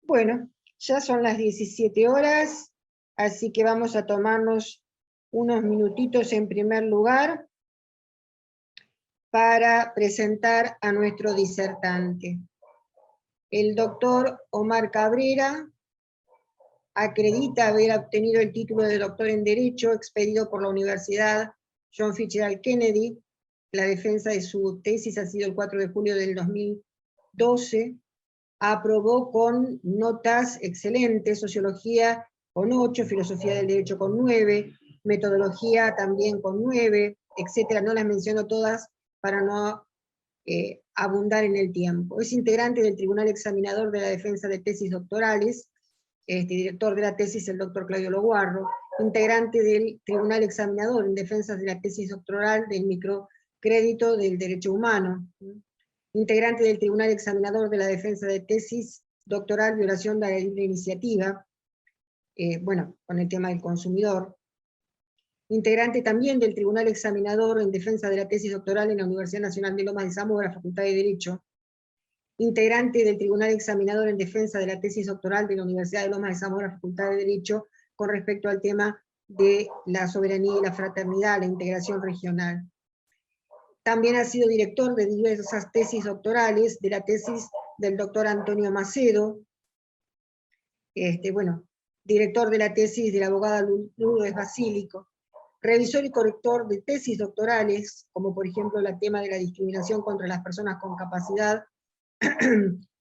Bueno, ya son las 17 horas, así que vamos a tomarnos unos minutitos en primer lugar para presentar a nuestro disertante. El doctor Omar Cabrera acredita haber obtenido el título de doctor en Derecho expedido por la Universidad John Fitzgerald Kennedy. La defensa de su tesis ha sido el 4 de julio del 2012. Aprobó con notas excelentes, sociología con 8, filosofía del derecho con 9, metodología también con 9, etcétera. No las menciono todas para no abundar en el tiempo. Es integrante del Tribunal Examinador de la Defensa de Tesis Doctorales, director de la tesis el doctor Claudio Loguarro, integrante del Tribunal Examinador en Defensa de la Tesis Doctoral del Microcrédito del Derecho Humano, integrante del Tribunal Examinador de la Defensa de Tesis Doctoral, violación de la libre iniciativa, con el tema del consumidor, integrante también del Tribunal Examinador en Defensa de la Tesis Doctoral en la Universidad Nacional de Lomas de Zamora, Facultad de Derecho, integrante del Tribunal Examinador en Defensa de la Tesis Doctoral de la Universidad de Lomas de Zamora, Facultad de Derecho, con respecto al tema de la soberanía y la fraternidad, la integración regional. También ha sido director de diversas tesis doctorales, de la tesis del doctor Antonio Macedo, director de la tesis de la abogada Lourdes Basílico, revisor y corrector de tesis doctorales, como por ejemplo el tema de la discriminación contra las personas con capacidad,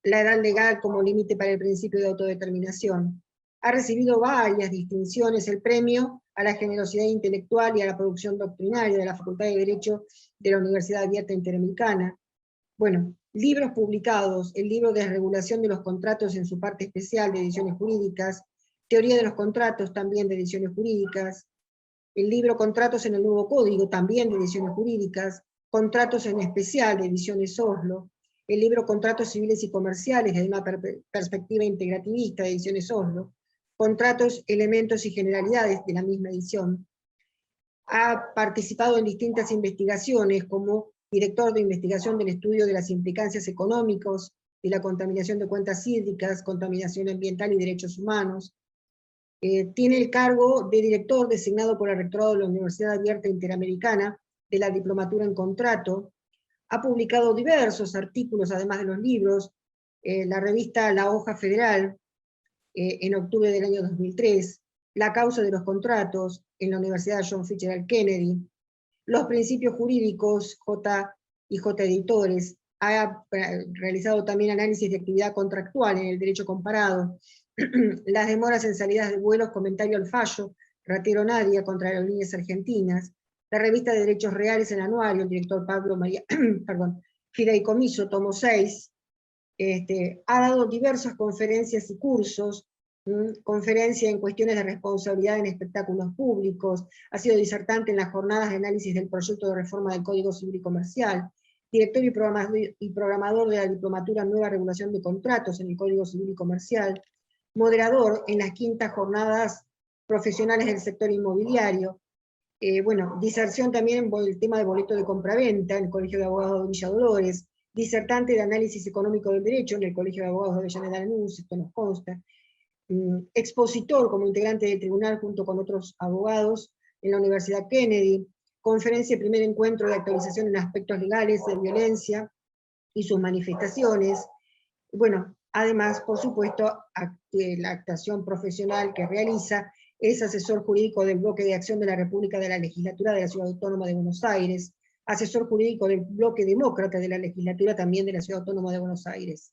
la edad legal como límite para el principio de autodeterminación. Ha recibido varias distinciones, el premio a la generosidad intelectual y a la producción doctrinaria de la Facultad de Derecho de la Universidad Abierta Interamericana. Libros publicados: el libro de regulación de los contratos en su parte especial de ediciones jurídicas, teoría de los contratos también de ediciones jurídicas, el libro Contratos en el Nuevo Código también de ediciones jurídicas, Contratos en especial de ediciones Oslo, el libro Contratos civiles y comerciales desde una perspectiva integrativista de ediciones Oslo, Contratos, elementos y generalidades de la misma edición. Ha participado en distintas investigaciones como director de investigación del estudio de las implicancias económicas de la contaminación de cuencas hídricas, contaminación ambiental y derechos humanos. Tiene el cargo de director designado por el rectorado de la Universidad Abierta Interamericana de la Diplomatura en Contrato. Ha publicado diversos artículos, además de los libros, la revista La Hoja Federal, en octubre del año 2003, La Causa de los Contratos, en la Universidad John Fitzgerald Kennedy, Los Principios Jurídicos, J&J Editores. Ha realizado también análisis de actividad contractual en el derecho comparado, las demoras en salidas de vuelos, comentario al fallo, Ratero Nadia contra Aerolíneas Argentinas, la revista de Derechos Reales en Anuario, el director Pablo María, Fideicomiso, tomo 6, ha dado diversas conferencias y cursos, conferencia en cuestiones de responsabilidad en espectáculos públicos, ha sido disertante en las jornadas de análisis del proyecto de reforma del Código Civil y Comercial, director y programador de la Diplomatura en Nueva Regulación de Contratos en el Código Civil y Comercial, moderador en las 5ª jornadas profesionales del sector inmobiliario, diserción también en el tema de boleto de compraventa en el Colegio de Abogados de Villa Dolores, disertante de análisis económico del derecho en el Colegio de Abogados de Avellaneda Lanús, esto nos consta, expositor como integrante del tribunal junto con otros abogados en la Universidad Kennedy, conferencia y primer encuentro de actualización en aspectos legales de violencia y sus manifestaciones. Además, por supuesto, la actuación profesional que realiza, es asesor jurídico del Bloque de Acción de la República de la Legislatura de la Ciudad Autónoma de Buenos Aires, asesor jurídico del Bloque Demócrata de la Legislatura también de la Ciudad Autónoma de Buenos Aires.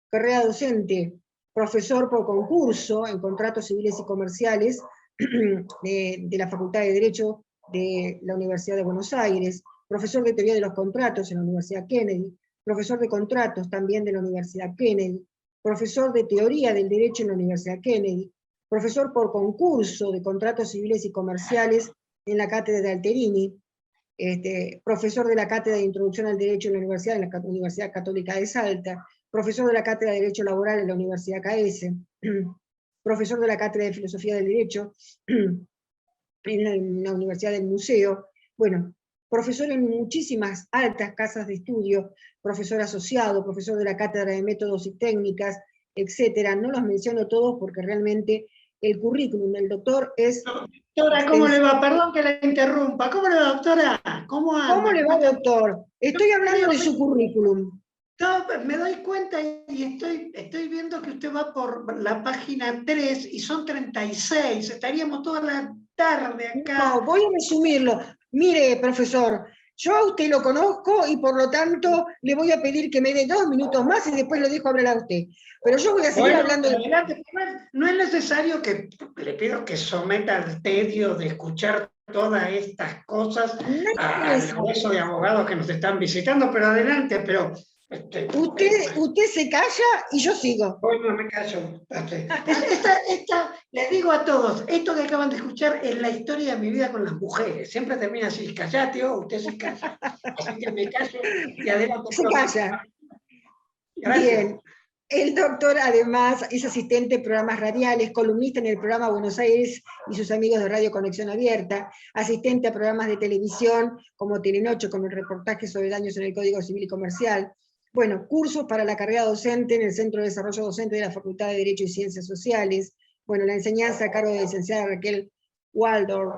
Carrera docente: profesor por concurso en contratos civiles y comerciales de la Facultad de Derecho de la Universidad de Buenos Aires, profesor de teoría de los contratos en la Universidad Kennedy, profesor de contratos también de la Universidad Kennedy, profesor de teoría del derecho en la Universidad Kennedy, profesor por concurso de contratos civiles y comerciales en la cátedra de Alterini, profesor de la cátedra de introducción al derecho en la Universidad Católica de Salta, profesor de la cátedra de Derecho Laboral en la Universidad KS, profesor de la cátedra de Filosofía del Derecho en la Universidad del Museo, profesor en muchísimas altas casas de estudio, profesor asociado, profesor de la cátedra de Métodos y Técnicas etcétera. No los menciono todos porque realmente el currículum del doctor es Doctora, ¿cómo le va? Perdón que la interrumpa. ¿Cómo le va, doctora? ¿Cómo anda? ¿Cómo le va, doctor? Estoy hablando de su currículum. No, me doy cuenta y estoy viendo que usted va por la página 3 y son 36. Estaríamos toda la tarde acá. No, voy a resumirlo. Mire, profesor, yo a usted lo conozco y por lo tanto le voy a pedir que me dé 2 minutos más y después lo dejo hablar a usted. Pero yo voy a seguir hablando de... Adelante. No es necesario que le pido que someta al tedio de escuchar todas estas cosas al grueso de abogados que nos están visitando, pero adelante, pero... Usted se calla y yo sigo. Bueno, me callo. Les digo a todos, esto que acaban de escuchar es la historia de mi vida con las mujeres. Siempre termina así, callate, usted se calla. Así que me callo y adelante. Se calla. Gracias. Bien. El doctor además es asistente de programas radiales, columnista en el programa Buenos Aires y sus amigos de Radio Conexión Abierta, asistente a programas de televisión como Telenoche con el reportaje sobre daños en el Código Civil y Comercial. Bueno, cursos para la carrera docente en el Centro de Desarrollo Docente de la Facultad de Derecho y Ciencias Sociales. Bueno, la enseñanza a cargo de la licenciada Raquel Waldorf.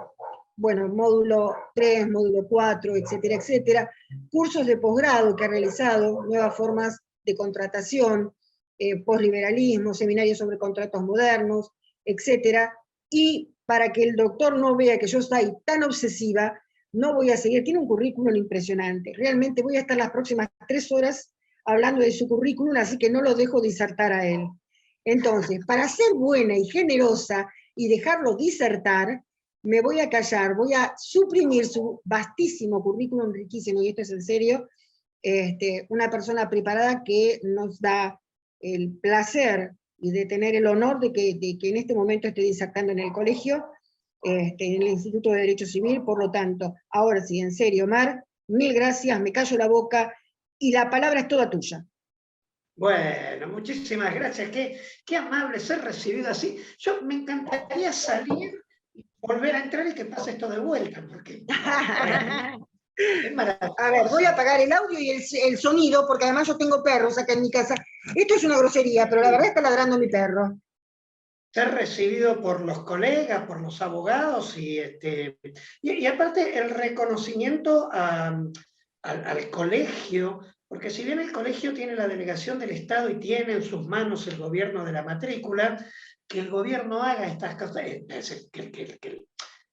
Bueno, módulo 3, módulo 4, etcétera, etcétera. Cursos de posgrado que ha realizado, nuevas formas de contratación, posliberalismo, seminarios sobre contratos modernos, etcétera. Y para que el doctor no vea que yo soy tan obsesiva, no voy a seguir. Tiene un currículum impresionante. Realmente voy a estar las próximas 3 horas hablando de su currículum, así que no lo dejo disertar a él. Entonces, para ser buena y generosa y dejarlo disertar, me voy a callar, voy a suprimir su vastísimo currículum, riquísimo, y esto es en serio, una persona preparada que nos da el placer y de tener el honor de que en este momento esté disertando en el colegio, en el Instituto de Derecho Civil. Por lo tanto, ahora sí, en serio, Mar, mil gracias, me callo la boca y la palabra es toda tuya. Bueno, muchísimas gracias. Qué amable ser recibido así. Yo me encantaría salir, volver a entrar y que pase esto de vuelta, porque es maravilloso. A ver, voy a apagar el audio y el sonido, porque además yo tengo perros acá en mi casa. Esto es una grosería, pero la verdad está ladrando mi perro. Ser recibido por los colegas, por los abogados, y aparte el reconocimiento al colegio, porque si bien el colegio tiene la delegación del Estado y tiene en sus manos el gobierno de la matrícula, que el gobierno haga estas cosas,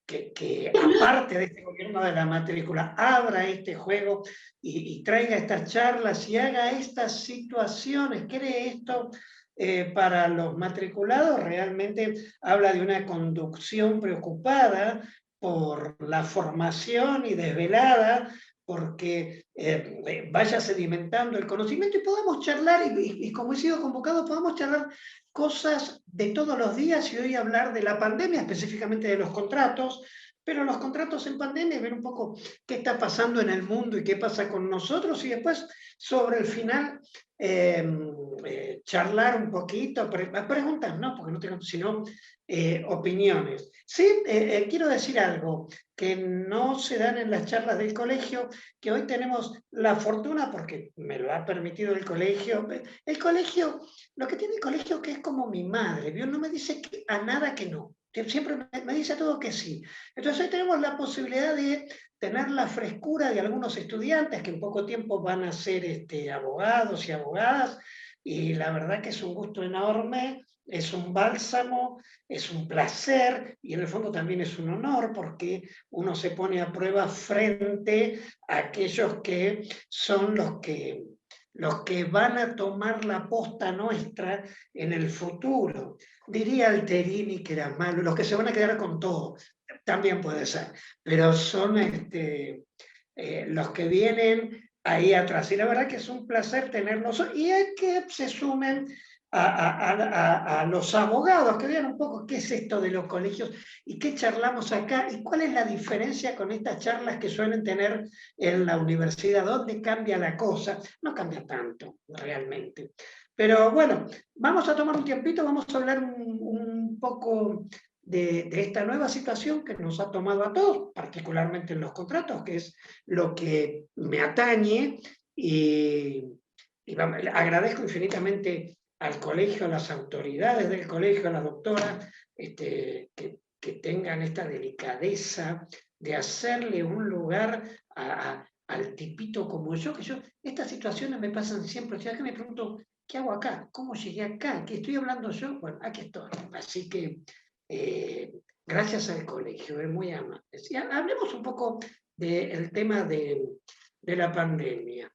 que aparte de este gobierno de la matrícula, abra este juego y traiga estas charlas y haga estas situaciones, cree esto para los matriculados, realmente habla de una conducción preocupada por la formación y desvelada, porque vaya sedimentando el conocimiento y podamos charlar, y como he sido convocado, podamos charlar cosas de todos los días y hoy hablar de la pandemia, específicamente de los contratos, pero los contratos en pandemia, ver un poco qué está pasando en el mundo y qué pasa con nosotros, y después sobre el final charlar un poquito, preguntas no, porque no tengo, sino opiniones. Sí, quiero decir algo que no se dan en las charlas del colegio, que hoy tenemos la fortuna, porque me lo ha permitido el colegio. El colegio, lo que tiene el colegio, que es como mi madre, ¿vio? No me dice a nada que no, siempre me dice a todo que sí. Entonces hoy tenemos la posibilidad de tener la frescura de algunos estudiantes que en poco tiempo van a ser abogados y abogadas, y la verdad que es un gusto enorme, es un bálsamo, es un placer, y en el fondo también es un honor, porque uno se pone a prueba frente a aquellos que son los que van a tomar la posta nuestra en el futuro. Diría Alterini que era malo, los que se van a quedar con todo, también puede ser, pero son los que vienen ahí atrás. Y la verdad que es un placer tenerlos, y es que se sumen a los abogados, que vean un poco qué es esto de los colegios y qué charlamos acá y cuál es la diferencia con estas charlas que suelen tener en la universidad. ¿Dónde cambia la cosa? No cambia tanto, realmente. Pero bueno, vamos a tomar un tiempito, vamos a hablar un poco de esta nueva situación que nos ha tomado a todos, particularmente en los contratos, que es lo que me atañe, y agradezco infinitamente al colegio, a las autoridades del colegio, a la doctora, que tengan esta delicadeza de hacerle un lugar al tipito como yo, estas situaciones me pasan siempre, o sea, que me pregunto, ¿qué hago acá? ¿Cómo llegué acá? ¿Qué estoy hablando yo? Bueno, aquí estoy. Así que, gracias al colegio, es muy amable. Hablemos un poco del tema de la pandemia.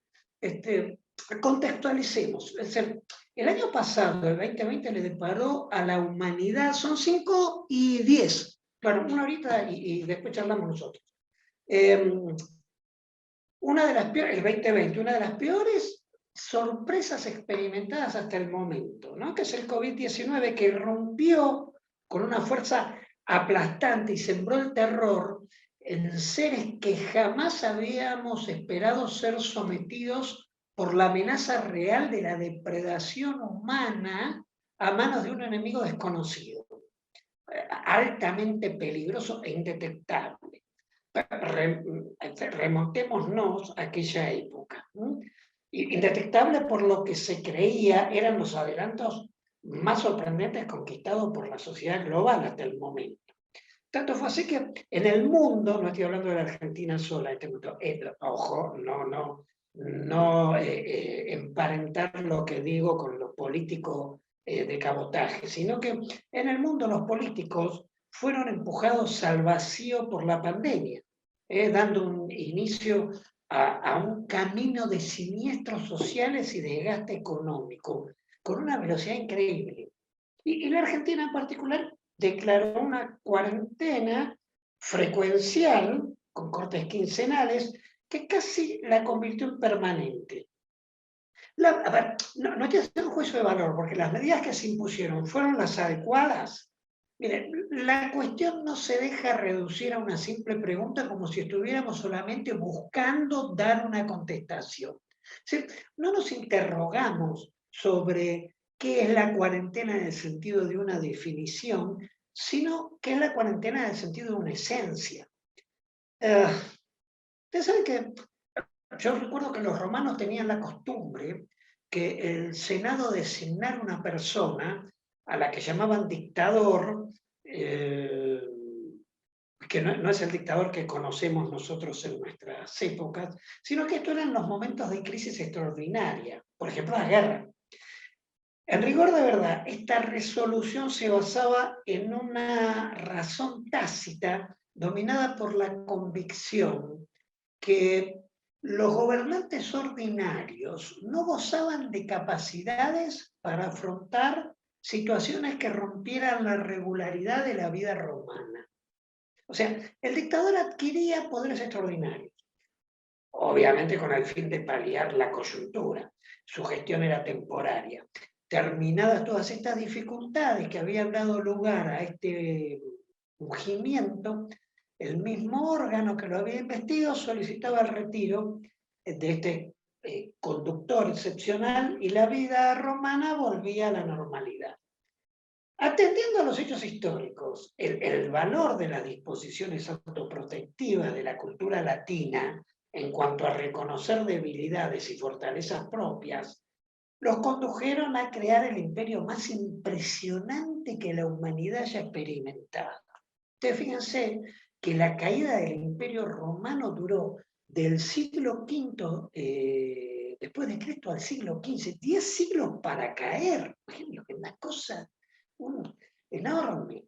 Contextualicemos. Es decir, el año pasado, el 2020, le deparó a la humanidad, son 5 y 10. Claro, una horita y después charlamos nosotros. Una de las peores, el 2020, una de las peores sorpresas experimentadas hasta el momento, ¿no? Que es el COVID-19, que rompió con una fuerza aplastante y sembró el terror en seres que jamás habíamos esperado ser sometidos por la amenaza real de la depredación humana a manos de un enemigo desconocido, altamente peligroso e indetectable. Remontémonos a aquella época. Indetectable por lo que se creía eran los adelantos más sorprendentes conquistados por la sociedad global hasta el momento. Tanto fue así que en el mundo, no estoy hablando de la Argentina sola, ojo, no emparentar lo que digo con lo político de cabotaje, sino que en el mundo los políticos fueron empujados al vacío por la pandemia, dando un inicio a un camino de siniestros sociales y de desgaste económico, con una velocidad increíble. Y la Argentina en particular declaró una cuarentena frecuencial, con cortes quincenales, que casi la convirtió en permanente. A ver, no hay que hacer un juicio de valor, porque las medidas que se impusieron fueron las adecuadas. Miren, la cuestión no se deja reducir a una simple pregunta como si estuviéramos solamente buscando dar una contestación. ¿Sí? No nos interrogamos sobre qué es la cuarentena en el sentido de una definición, sino qué es la cuarentena en el sentido de una esencia. Ustedes saben que yo recuerdo que los romanos tenían la costumbre que el Senado designara una persona a la que llamaban dictador, que no es el dictador que conocemos nosotros en nuestras épocas, sino que esto eran los momentos de crisis extraordinaria, por ejemplo, la guerra. En rigor de verdad, esta resolución se basaba en una razón tácita dominada por la convicción que los gobernantes ordinarios no gozaban de capacidades para afrontar situaciones que rompieran la regularidad de la vida romana. O sea, el dictador adquiría poderes extraordinarios, obviamente con el fin de paliar la coyuntura. Su gestión era temporaria. Terminadas todas estas dificultades que habían dado lugar a este ungimiento, el mismo órgano que lo había investido solicitaba el retiro de este conductor excepcional y la vida romana volvía a la normalidad. Atendiendo a los hechos históricos, el valor de las disposiciones autoprotectivas de la cultura latina en cuanto a reconocer debilidades y fortalezas propias, los condujeron a crear el imperio más impresionante que la humanidad haya experimentado. Ustedes fíjense que la caída del imperio romano duró del siglo V después de Cristo al siglo XV, 10 siglos para caer. Imagínense, una cosa enorme.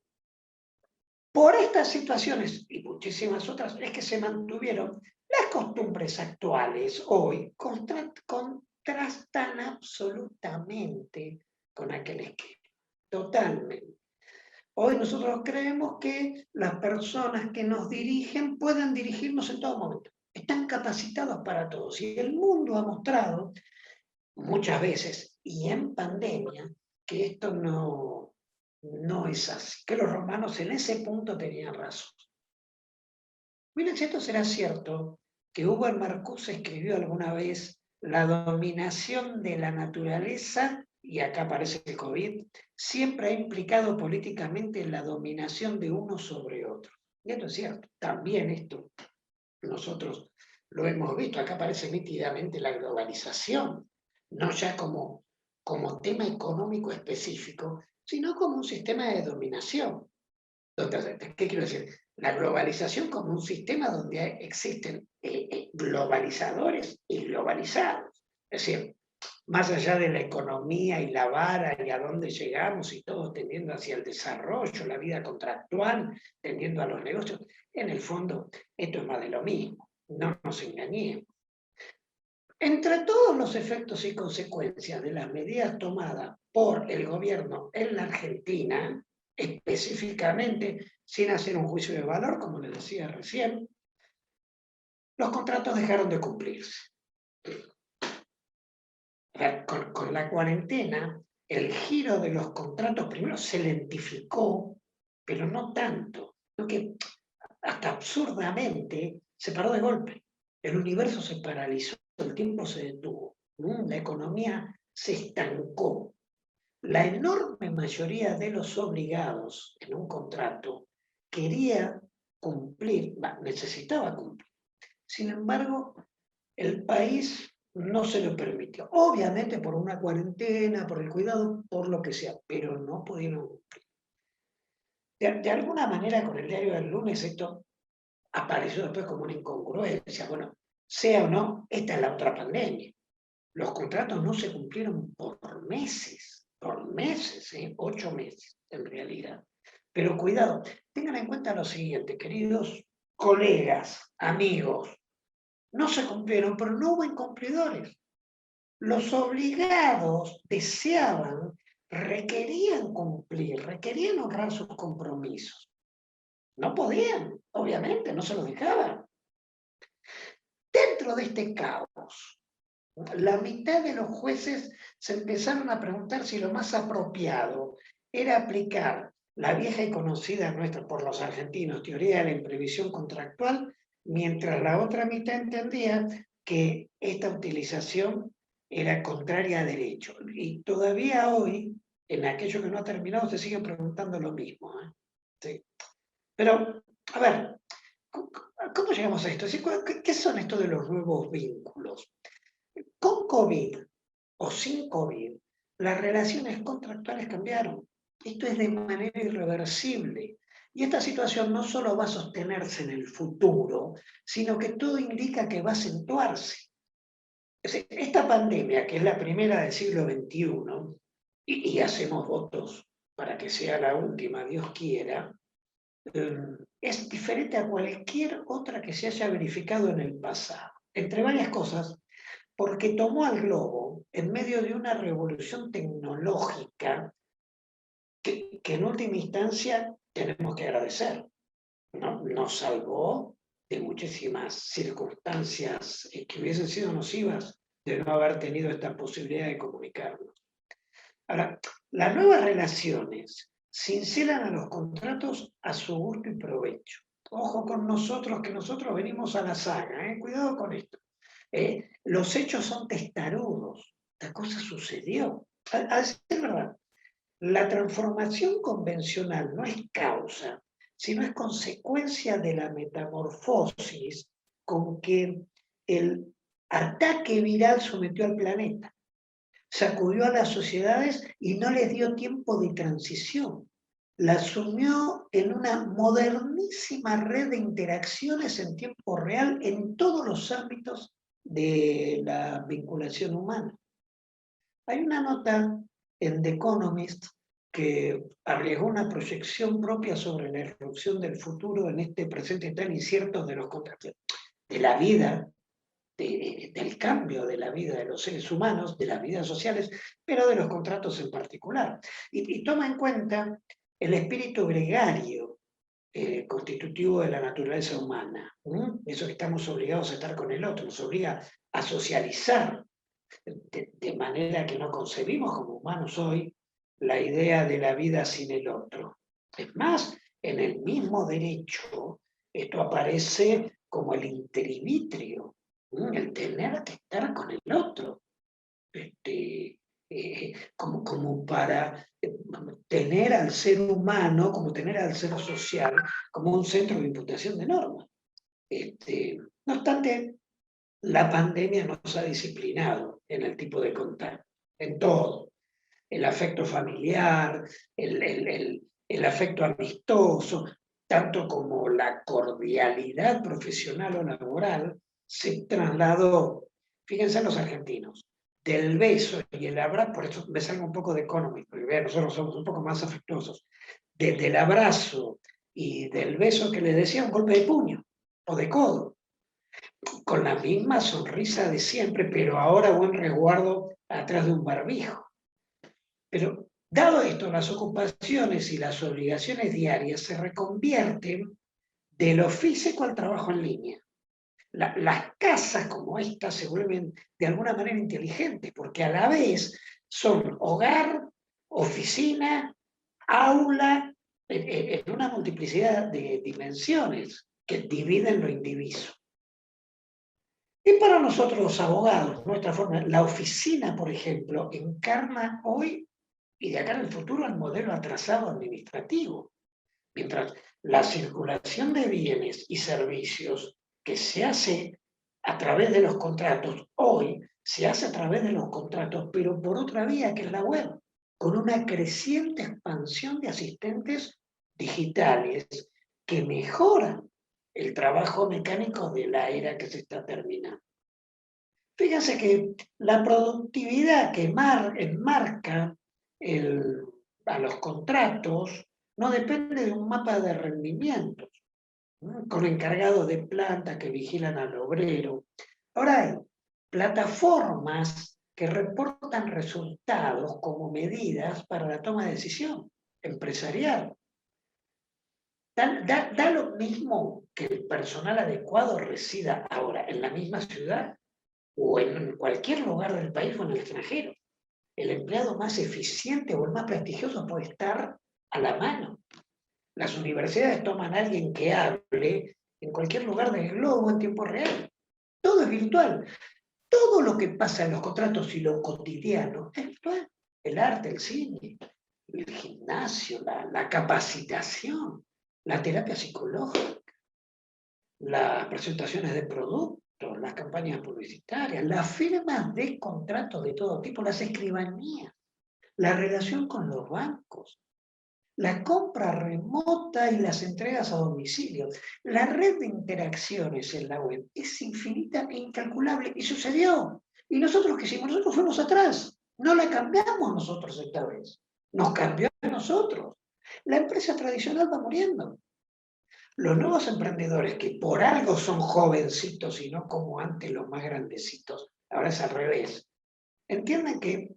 Por estas situaciones y muchísimas otras es que se mantuvieron las costumbres actuales hoy, contrastan absolutamente con aquel esquema, totalmente. Hoy nosotros creemos que las personas que nos dirigen pueden dirigirnos en todo momento, están capacitados para todo. Y el mundo ha mostrado muchas veces, y en pandemia, que esto no es así, que los romanos en ese punto tenían razón. Miren, si esto será cierto, que Hugo Marcuse escribió alguna vez la dominación de la naturaleza, y acá aparece el COVID, siempre ha implicado políticamente la dominación de uno sobre otro. Y esto es cierto, también esto nosotros lo hemos visto, acá aparece nítidamente la globalización, no ya como como tema económico específico, sino como un sistema de dominación. Entonces, ¿qué quiero decir? La globalización como un sistema donde existen globalizadores y globalizados. Es decir, más allá de la economía y la vara y a dónde llegamos y todos tendiendo hacia el desarrollo, la vida contractual, tendiendo a los negocios, en el fondo esto es más de lo mismo, no nos engañemos. Entre todos los efectos y consecuencias de las medidas tomadas por el gobierno en la Argentina, específicamente, sin hacer un juicio de valor, como les decía recién, los contratos dejaron de cumplirse. Con la cuarentena, el giro de los contratos primero se lentificó, pero no tanto, sino que hasta absurdamente se paró de golpe. El universo se paralizó, el tiempo se detuvo, la economía se estancó. La enorme mayoría de los obligados en un contrato quería cumplir, necesitaba cumplir. Sin embargo, el país no se lo permitió. Obviamente por una cuarentena, por el cuidado, por lo que sea, pero no pudieron cumplir. De alguna manera, con el diario del lunes, esto apareció después como una incongruencia. Bueno, sea o no, esta es la otra pandemia. Los contratos no se cumplieron por meses, 8 meses en realidad. Pero cuidado, tengan en cuenta lo siguiente, queridos colegas, amigos, no se cumplieron, pero no hubo incumplidores. Los obligados deseaban, requerían cumplir, requerían honrar sus compromisos. No podían, obviamente, no se los dejaban. Dentro de este caos, la mitad de los jueces se empezaron a preguntar si lo más apropiado era aplicar la vieja y conocida nuestra por los argentinos teoría de la imprevisión contractual, mientras la otra mitad entendía que esta utilización era contraria a derecho. Y todavía hoy, en aquello que no ha terminado, se siguen preguntando lo mismo. Sí. Pero, a ver, ¿cómo llegamos a esto? ¿Qué son estos de los nuevos vínculos? Con COVID o sin COVID, las relaciones contractuales cambiaron. Esto es de manera irreversible. Y esta situación no solo va a sostenerse en el futuro, sino que todo indica que va a acentuarse. Es decir, esta pandemia, que es la primera del siglo XXI, y hacemos votos para que sea la última, Dios quiera, es diferente a cualquier otra que se haya verificado en el pasado. Entre varias cosas, porque tomó al globo en medio de una revolución tecnológica que en última instancia tenemos que agradecer, ¿no? Nos salvó de muchísimas circunstancias que hubiesen sido nocivas de no haber tenido esta posibilidad de comunicarnos. Ahora, las nuevas relaciones cincelan a los contratos a su gusto y provecho. Ojo con nosotros, que nosotros venimos a la saga, cuidado con esto. Los hechos son testarudos, la cosa sucedió. A decir verdad, la transformación convencional no es causa, sino es consecuencia de la metamorfosis con que el ataque viral sometió al planeta. Sacudió a las sociedades y no les dio tiempo de transición. La sumió en una modernísima red de interacciones en tiempo real en todos los ámbitos de la vinculación humana. Hay una nota en The Economist que arriesgó una proyección propia sobre la irrupción del futuro en este presente tan incierto de los contratos, de la vida, del cambio de la vida de los seres humanos, de las vidas sociales, pero de los contratos en particular. Y toma en cuenta el espíritu gregario constitutivo de la naturaleza humana. Eso que estamos obligados a estar con el otro, nos obliga a socializar, de manera que no concebimos como humanos hoy la idea de la vida sin el otro. Es más, en el mismo derecho, esto aparece como el intervitrio, el tener que estar con el otro, como para tener al ser humano, como tener al ser social, como un centro de imputación de normas. No obstante, la pandemia nos ha disciplinado en el tipo de contacto, en todo. el afecto familiar, el afecto amistoso, tanto como la cordialidad profesional o laboral, se trasladó, fíjense los argentinos, del beso y el abrazo, por eso me salgo un poco de economy, porque vean, nosotros somos un poco más afectuosos, del abrazo y del beso que les decía, un golpe de puño o de codo, con la misma sonrisa de siempre, pero ahora buen resguardo atrás de un barbijo. Pero dado esto, las ocupaciones y las obligaciones diarias se reconvierten de lo físico al trabajo en línea. Las casas como esta se vuelven de alguna manera inteligentes, porque a la vez son hogar, oficina, aula, en una multiplicidad de dimensiones que dividen lo indiviso. Y para nosotros los abogados, nuestra forma, la oficina, por ejemplo, encarna hoy y de acá en el futuro el modelo atrasado administrativo. Mientras la circulación de bienes y servicios que se hace a través de los contratos, hoy se hace a través de los contratos, pero por otra vía que es la web, con una creciente expansión de asistentes digitales que mejoran el trabajo mecánico de la era que se está terminando. Fíjense que la productividad que enmarca a los contratos no depende de un mapa de rendimientos, ¿no? Con encargados de planta que vigilan al obrero. Ahora hay plataformas que reportan resultados como medidas para la toma de decisión empresarial. Da lo mismo que el personal adecuado resida ahora en la misma ciudad o en cualquier lugar del país o en el extranjero. El empleado más eficiente o el más prestigioso puede estar a la mano. Las universidades toman a alguien que hable en cualquier lugar del globo en tiempo real. Todo es virtual. Todo lo que pasa en los contratos y lo cotidiano es virtual. El arte, el cine, el gimnasio, la capacitación, la terapia psicológica, las presentaciones de productos, las campañas publicitarias, las firmas de contratos de todo tipo, las escribanías, la relación con los bancos, la compra remota y las entregas a domicilio. La red de interacciones en la web es infinita e incalculable y sucedió. Y nosotros qué hicimos, nosotros fuimos atrás. No la cambiamos nosotros esta vez. Nos cambió a nosotros. La empresa tradicional va muriendo. Los nuevos emprendedores, que por algo son jovencitos y no como antes los más grandecitos, ahora es al revés, entienden que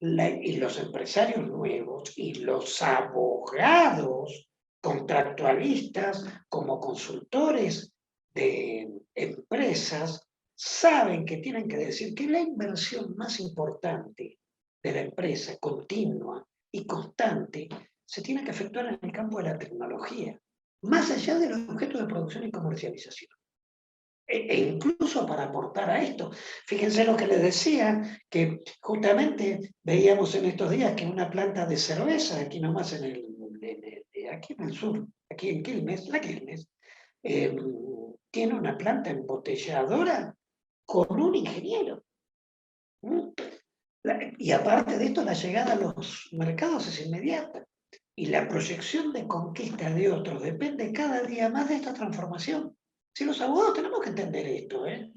y los empresarios nuevos y los abogados contractualistas como consultores de empresas saben que tienen que decir que la inversión más importante de la empresa, continua y constante, se tiene que efectuar en el campo de la tecnología, más allá de los objetos de producción y comercialización. E incluso para aportar a esto. Fíjense lo que les decía, que justamente veíamos en estos días que una planta de cerveza, aquí nomás aquí en el sur, aquí en Quilmes, la Quilmes, tiene una planta embotelladora con un ingeniero. Y aparte de esto, la llegada a los mercados es inmediata. Y la proyección de conquista de otros depende cada día más de esta transformación. Si los abogados tenemos que entender esto, ¿eh?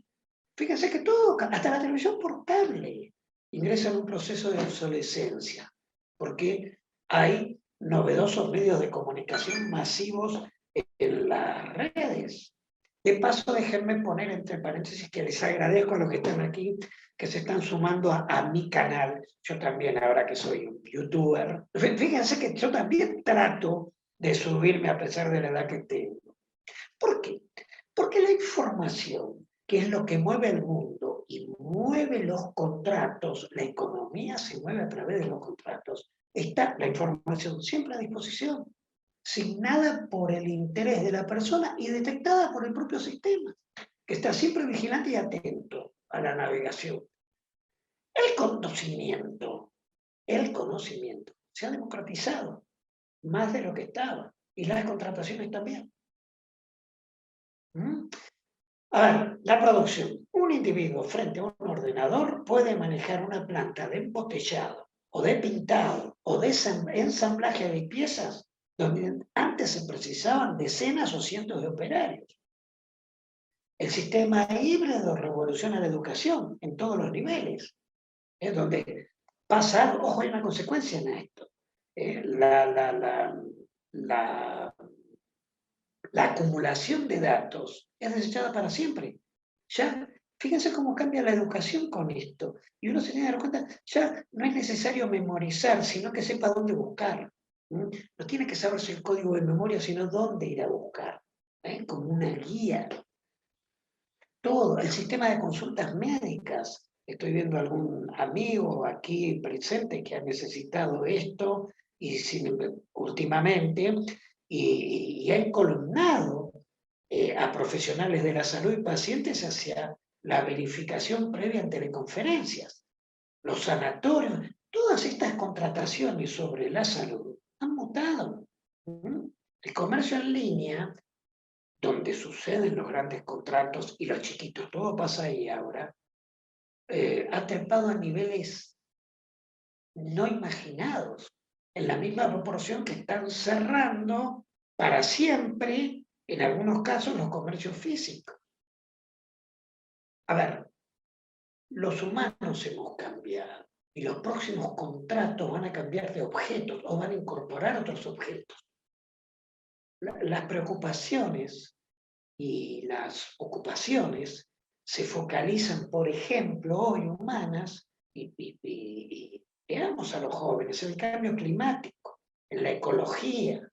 Fíjense que todo, hasta la televisión portable, ingresa en un proceso de obsolescencia, porque hay novedosos medios de comunicación masivos en las redes. De paso, déjenme poner entre paréntesis que les agradezco a los que están aquí, que se están sumando a mi canal. Yo también, ahora que soy un youtuber, fíjense que yo también trato de subirme a pesar de la edad que tengo. ¿Por qué? Porque la información, que es lo que mueve el mundo y mueve los contratos, la economía se mueve a través de los contratos, está la información siempre a disposición, signada por el interés de la persona y detectada por el propio sistema, que está siempre vigilante y atento a la navegación. El conocimiento se ha democratizado más de lo que estaba, y las contrataciones también. A ver, la producción. Un individuo frente a un ordenador puede manejar una planta de embotellado o de pintado, o de ensamblaje de piezas, donde antes se precisaban decenas o cientos de operarios. El sistema híbrido revoluciona la educación en todos los niveles, donde pasa algo. Ojo, hay una consecuencia en esto. La acumulación de datos es desechada para siempre. Ya, fíjense cómo cambia la educación con esto. Y uno se tiene que dar cuenta, ya no es necesario memorizar, sino que sepa dónde buscar. No tiene que saberse el código de memoria, sino dónde ir a buscar, como una guía. Todo, el sistema de consultas médicas. Estoy viendo algún amigo aquí presente que ha necesitado esto y últimamente, y ha encolumnado a profesionales de la salud y pacientes hacia la verificación previa en teleconferencias. Los sanatorios, todas estas contrataciones sobre la salud han mutado. El comercio en línea, donde suceden los grandes contratos y los chiquitos, todo pasa ahí ahora, ha trepado a niveles no imaginados, en la misma proporción que están cerrando para siempre, en algunos casos, los comercios físicos. A ver, los humanos hemos cambiado y los próximos contratos van a cambiar de objetos o van a incorporar otros objetos. Las preocupaciones y las ocupaciones se focalizan, por ejemplo, hoy humanas, y veamos a los jóvenes, en el cambio climático, en la ecología,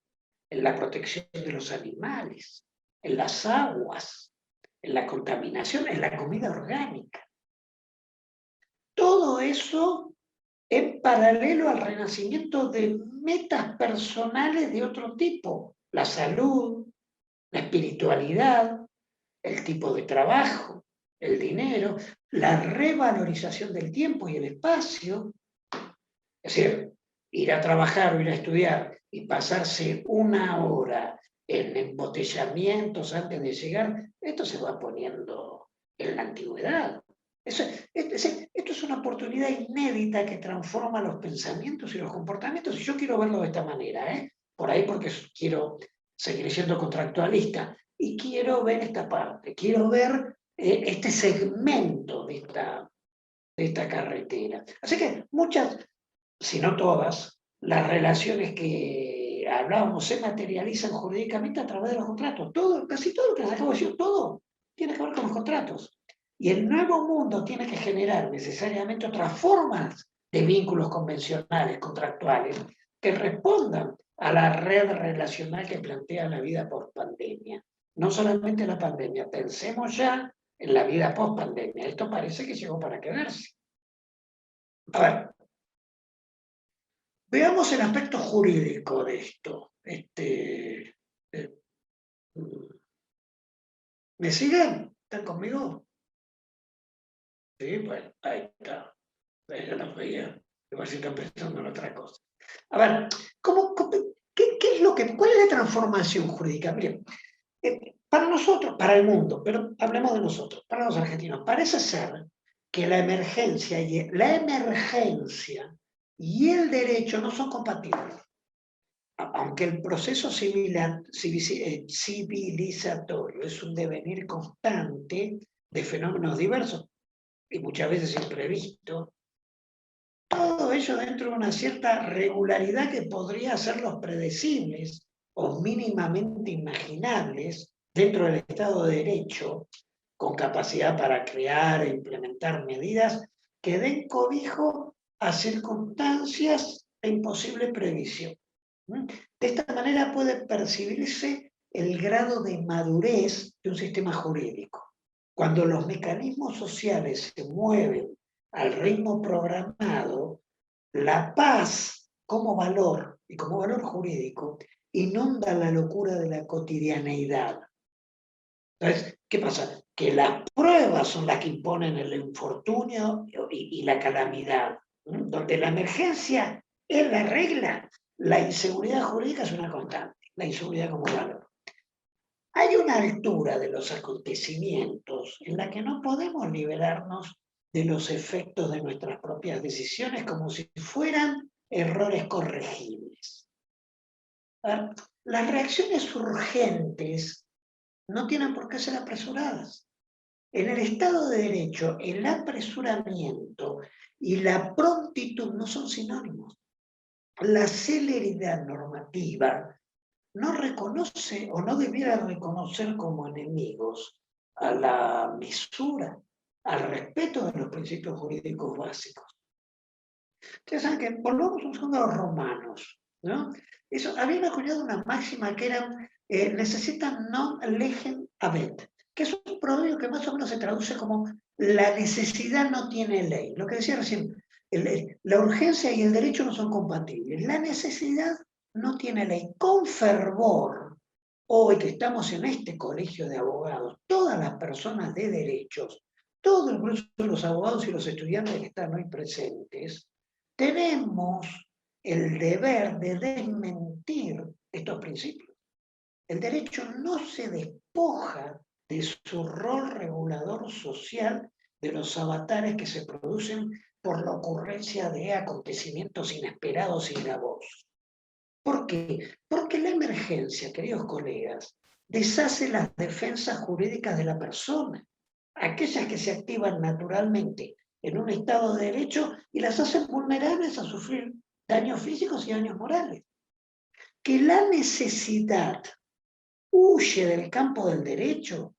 en la protección de los animales, en las aguas, en la contaminación, en la comida orgánica. Todo eso en paralelo al renacimiento de metas personales de otro tipo, la salud, la espiritualidad, el tipo de trabajo, el dinero, la revalorización del tiempo y el espacio. Es decir, ir a trabajar o ir a estudiar y pasarse una hora en embotellamientos antes de llegar, esto se va poniendo en la antigüedad. Esto es una oportunidad inédita que transforma los pensamientos y los comportamientos, y yo quiero verlo de esta manera, por ahí porque quiero seguir siendo contractualista, y quiero ver esta parte, quiero ver este segmento de esta carretera. Así que muchas, si no todas, las relaciones que hablábamos se materializan jurídicamente a través de los contratos. Todo, casi todo lo que les acabo de decir, todo tiene que ver con los contratos. Y el nuevo mundo tiene que generar necesariamente otras formas de vínculos convencionales, contractuales, que respondan a la red relacional que plantea la vida post-pandemia. No solamente la pandemia, pensemos ya en la vida post-pandemia. Esto parece que llegó para quedarse. A ver, veamos el aspecto jurídico de esto. ¿Me siguen? ¿Están conmigo? Sí, bueno, ahí está. Yo no veía. Igual si están pensando en otra cosa. A ver, ¿qué es cuál es la transformación jurídica? Miren, para nosotros, para el mundo, pero hablemos de nosotros, para los argentinos, parece ser que la emergencia y el derecho no son compatibles. Aunque el proceso civilizatorio es un devenir constante de fenómenos diversos y muchas veces imprevistos, todo ello dentro de una cierta regularidad que podría hacerlos predecibles o mínimamente imaginables dentro del Estado de Derecho, con capacidad para crear e implementar medidas que den cobijo a circunstancias de imposible previsión. De esta manera puede percibirse el grado de madurez de un sistema jurídico. Cuando los mecanismos sociales se mueven al ritmo programado, la paz como valor y como valor jurídico inunda la locura de la cotidianeidad. Entonces, ¿qué pasa? Que las pruebas son las que imponen el infortunio y la calamidad. Donde la emergencia es la regla, la inseguridad jurídica es una constante, la inseguridad como valor. Hay una altura de los acontecimientos en la que no podemos liberarnos de los efectos de nuestras propias decisiones como si fueran errores corregibles. Las reacciones urgentes no tienen por qué ser apresuradas. En el Estado de Derecho, el apresuramiento y la prontitud no son sinónimos. La celeridad normativa no reconoce o no debiera reconocer como enemigos a la mesura, al respeto de los principios jurídicos básicos. Ustedes saben que, volvamos un segundo a los romanos, ¿no? Eso, habían acuñado una máxima que era, necesitan non legem habet, que es un proverbio que más o menos se traduce como la necesidad no tiene ley. Lo que decía recién, la urgencia y el derecho no son compatibles. La necesidad no tiene ley. Con fervor, hoy que estamos en este colegio de abogados, todas las personas de derechos, todo incluso los abogados y los estudiantes que están hoy presentes, tenemos el deber de desmentir estos principios. El derecho no se despoja de su rol regulador social de los avatares que se producen por la ocurrencia de acontecimientos inesperados y gravosos. ¿Por qué? Porque la emergencia, queridos colegas, deshace las defensas jurídicas de la persona, aquellas que se activan naturalmente en un Estado de Derecho y las hacen vulnerables a sufrir daños físicos y daños morales. Que la necesidad huye del campo del derecho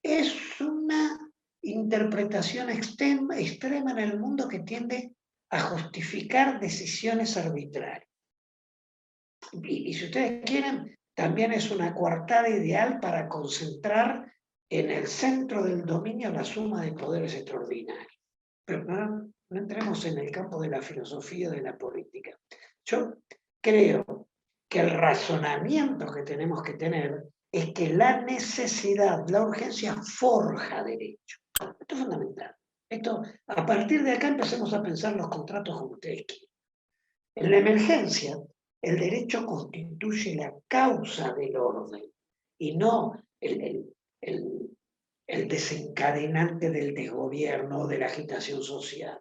es una interpretación extrema en el mundo que tiende a justificar decisiones arbitrarias. Y si ustedes quieren, también es una coartada ideal para concentrar en el centro del dominio la suma de poderes extraordinarios. Pero no entremos en el campo de la filosofía de la política. Yo creo que el razonamiento que tenemos que tener es que la necesidad, la urgencia forja derecho. Esto es fundamental. Esto, a partir de acá empecemos a pensar los contratos como ustedes quieren. En la emergencia, el derecho constituye la causa del orden y no el desencadenante del desgobierno o de la agitación social.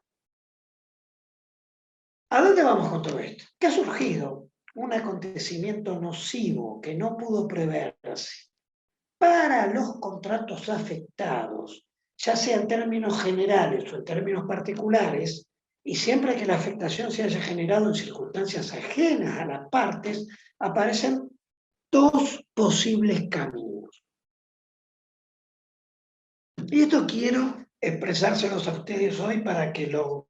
¿A dónde vamos con todo esto? Que ha surgido un acontecimiento nocivo que no pudo preverse para los contratos afectados, ya sea en términos generales o en términos particulares, y siempre que la afectación se haya generado en circunstancias ajenas a las partes, aparecen dos posibles caminos. Y esto quiero expresárselos a ustedes hoy para que lo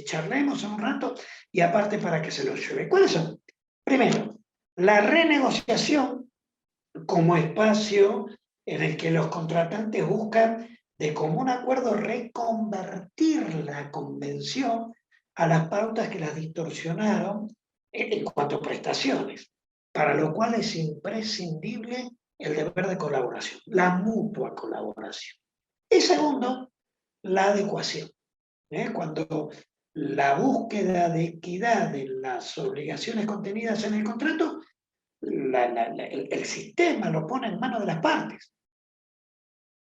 charlemos en un rato y aparte para que se los lleve. ¿Cuáles son? Primero, la renegociación como espacio en el que los contratantes buscan de común acuerdo reconvertir la convención a las pautas que las distorsionaron en cuanto a prestaciones, para lo cual es imprescindible el deber de colaboración, la mutua colaboración. Y segundo, la adecuación. Cuando la búsqueda de equidad de las obligaciones contenidas en el contrato, el sistema lo pone en manos de las partes,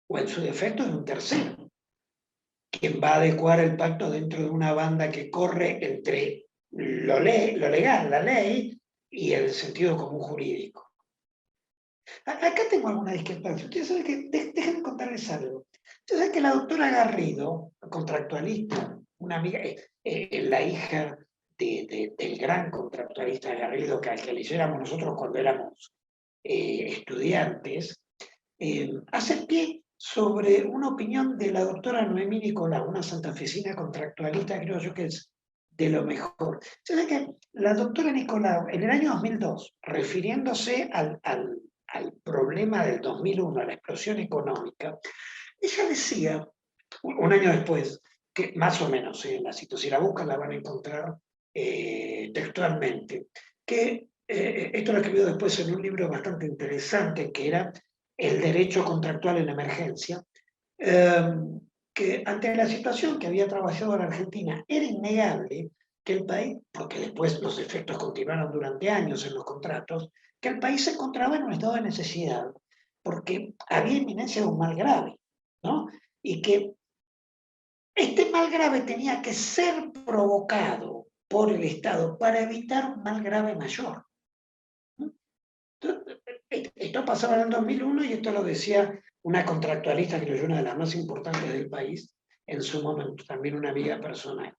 o en su defecto en un tercero, quien va a adecuar el pacto dentro de una banda que corre entre lo legal, la ley, y el sentido común jurídico. Acá tengo alguna discrepancia. Ustedes saben que, déjenme contarles algo. Ustedes saben que la doctora Garrido, contractualista, una amiga, la hija del gran contractualista Garrido, que al que leyéramos nosotros cuando éramos estudiantes, hace pie sobre una opinión de la doctora Noemí Nicolau, una santafesina contractualista, creo yo que es de lo mejor. Ustedes saben que la doctora Nicolau, en el año 2002, refiriéndose al problema del 2001, a la explosión económica, ella decía, un año después, que más o menos, si la buscan la van a encontrar textualmente, que esto lo escribió después en un libro bastante interesante, que era El derecho contractual en emergencia, que ante la situación que había atravesado la Argentina, era innegable que el país, porque después los efectos continuaron durante años en los contratos, que el país se encontraba en un estado de necesidad, porque había inminencia de un mal grave, ¿no? Y que este mal grave tenía que ser provocado por el Estado para evitar un mal grave mayor. Esto pasaba en el 2001 y esto lo decía una contractualista, creo yo, una de las más importantes del país, en su momento, también una amiga personal.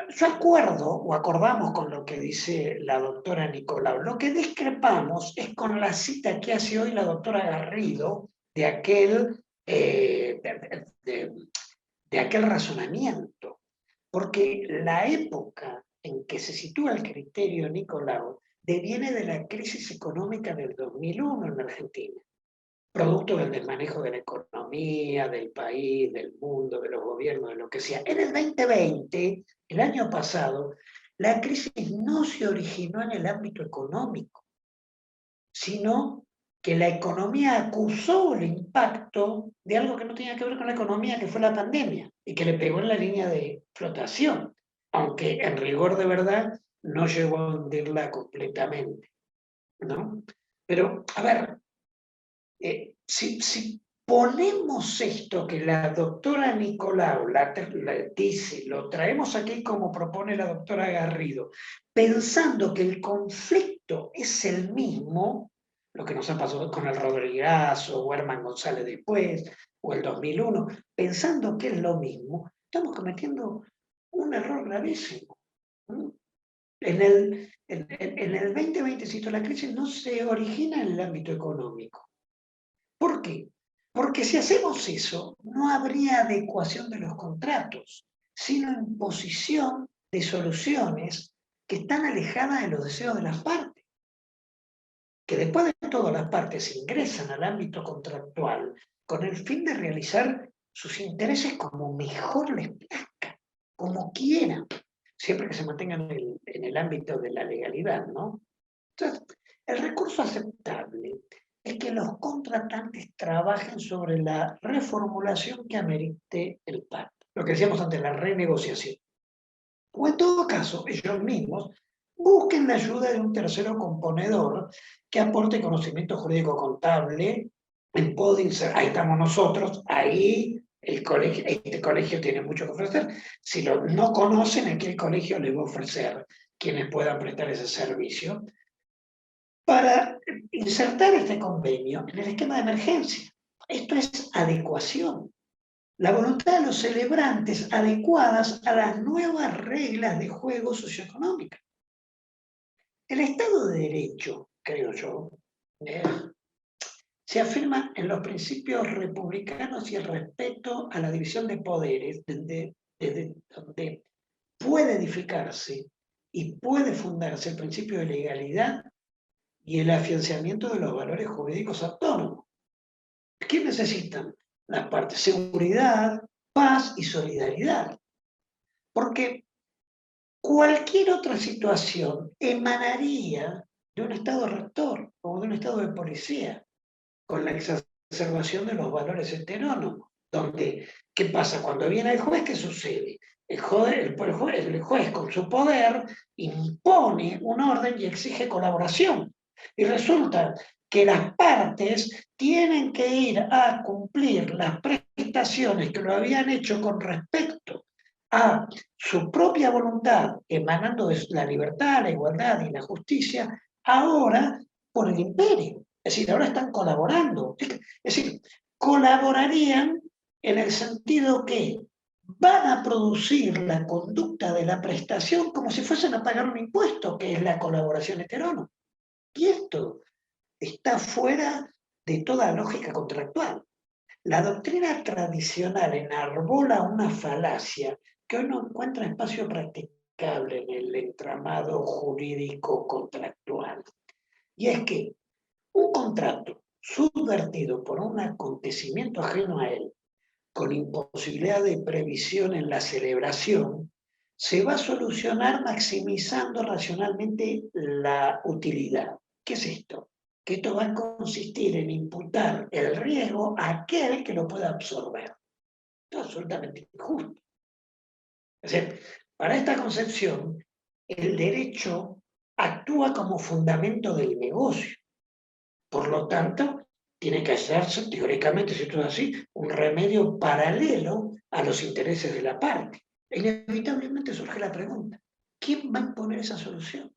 Yo acuerdo o acordamos con lo que dice la doctora Nicolau. Lo que discrepamos es con la cita que hace hoy la doctora Garrido de aquel, de aquel razonamiento. Porque la época en que se sitúa el criterio Nicolau deviene de la crisis económica del 2001 en Argentina, producto del desmanejo de la economía, del país, del mundo, de los gobiernos, de lo que sea. En el 2020, el año pasado, la crisis no se originó en el ámbito económico, sino que la economía acusó el impacto de algo que no tenía que ver con la economía, que fue la pandemia, y que le pegó en la línea de flotación, aunque en rigor de verdad no llegó a hundirla completamente, ¿no? Pero, a ver, si ponemos esto que la doctora Nicolau la dice, lo traemos aquí como propone la doctora Garrido, pensando que el conflicto es el mismo, lo que nos ha pasado con el Rodrigazo, o Herman González después, o el 2001, pensando que es lo mismo, estamos cometiendo un error gravísimo. En el 2020, cito, la crisis no se origina en el ámbito económico. ¿Por qué? Porque si hacemos eso, no habría adecuación de los contratos, sino imposición de soluciones que están alejadas de los deseos de las partes. Que después de todo las partes ingresan al ámbito contractual con el fin de realizar sus intereses como mejor les plazca, como quieran, siempre que se mantengan en el ámbito de la legalidad, ¿no? Entonces, el recurso aceptable es que los contratantes trabajen sobre la reformulación que amerite el pacto, lo que decíamos antes, la renegociación. O en todo caso, ellos mismos busquen la ayuda de un tercero componedor que aporte conocimiento jurídico contable, en Podinser, ahí estamos nosotros, ahí este colegio tiene mucho que ofrecer. Si no conocen, aquí el colegio les va a ofrecer quienes puedan prestar ese servicio, para insertar este convenio en el esquema de emergencia. Esto es adecuación. La voluntad de los celebrantes adecuadas a las nuevas reglas de juego socioeconómicas. El Estado de Derecho, creo yo, se afirma en los principios republicanos y el respeto a la división de poderes, desde donde puede edificarse y puede fundarse el principio de legalidad y el afianzamiento de los valores jurídicos autónomos. ¿Qué necesitan las partes? Seguridad, paz y solidaridad. Porque cualquier otra situación emanaría de un Estado rector o de un Estado de policía, con la exacerbación de los valores heterónomos. Donde, ¿qué pasa? Cuando viene el juez, ¿qué sucede? El juez con su poder impone un orden y exige colaboración. Y resulta que las partes tienen que ir a cumplir las prestaciones que lo habían hecho con respecto a su propia voluntad, emanando de la libertad, la igualdad y la justicia, ahora por el imperio. Es decir, ahora están colaborando. Es decir, colaborarían en el sentido que van a producir la conducta de la prestación como si fuesen a pagar un impuesto, que es la colaboración heterónoma. Y esto está fuera de toda lógica contractual. La doctrina tradicional enarbola una falacia que hoy no encuentra espacio practicable en el entramado jurídico contractual. Y es que un contrato subvertido por un acontecimiento ajeno a él, con imposibilidad de previsión en la celebración, se va a solucionar maximizando racionalmente la utilidad. ¿Qué es esto? Que esto va a consistir en imputar el riesgo a aquel que lo pueda absorber. Esto es absolutamente injusto. Es decir, para esta concepción, el derecho actúa como fundamento del negocio. Por lo tanto, tiene que hacerse, teóricamente, si esto es así, un remedio paralelo a los intereses de la parte. E inevitablemente surge la pregunta, ¿quién va a imponer esa solución?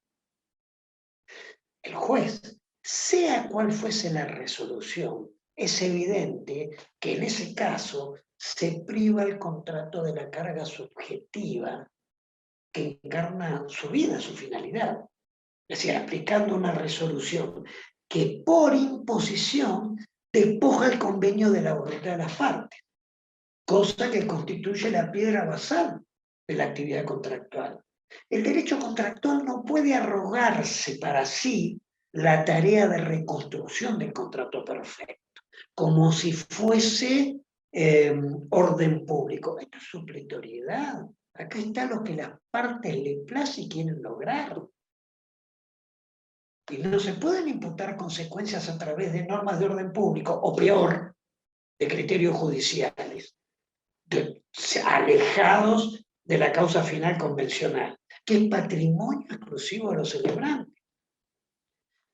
El juez. Sea cual fuese la resolución, es evidente que en ese caso se priva el contrato de la carga subjetiva que encarna su vida, su finalidad. Es decir, aplicando una resolución que por imposición despoja el convenio de la voluntad de las partes, cosa que constituye la piedra basal de la actividad contractual. El derecho contractual no puede arrogarse para sí la tarea de reconstrucción del contrato perfecto, como si fuese orden público. Esto es supletoriedad. Acá está lo que las partes le place y quieren lograr. Y no se pueden imputar consecuencias a través de normas de orden público, o peor, de criterios judiciales, alejados de la causa final convencional, que es patrimonio exclusivo de los celebrantes.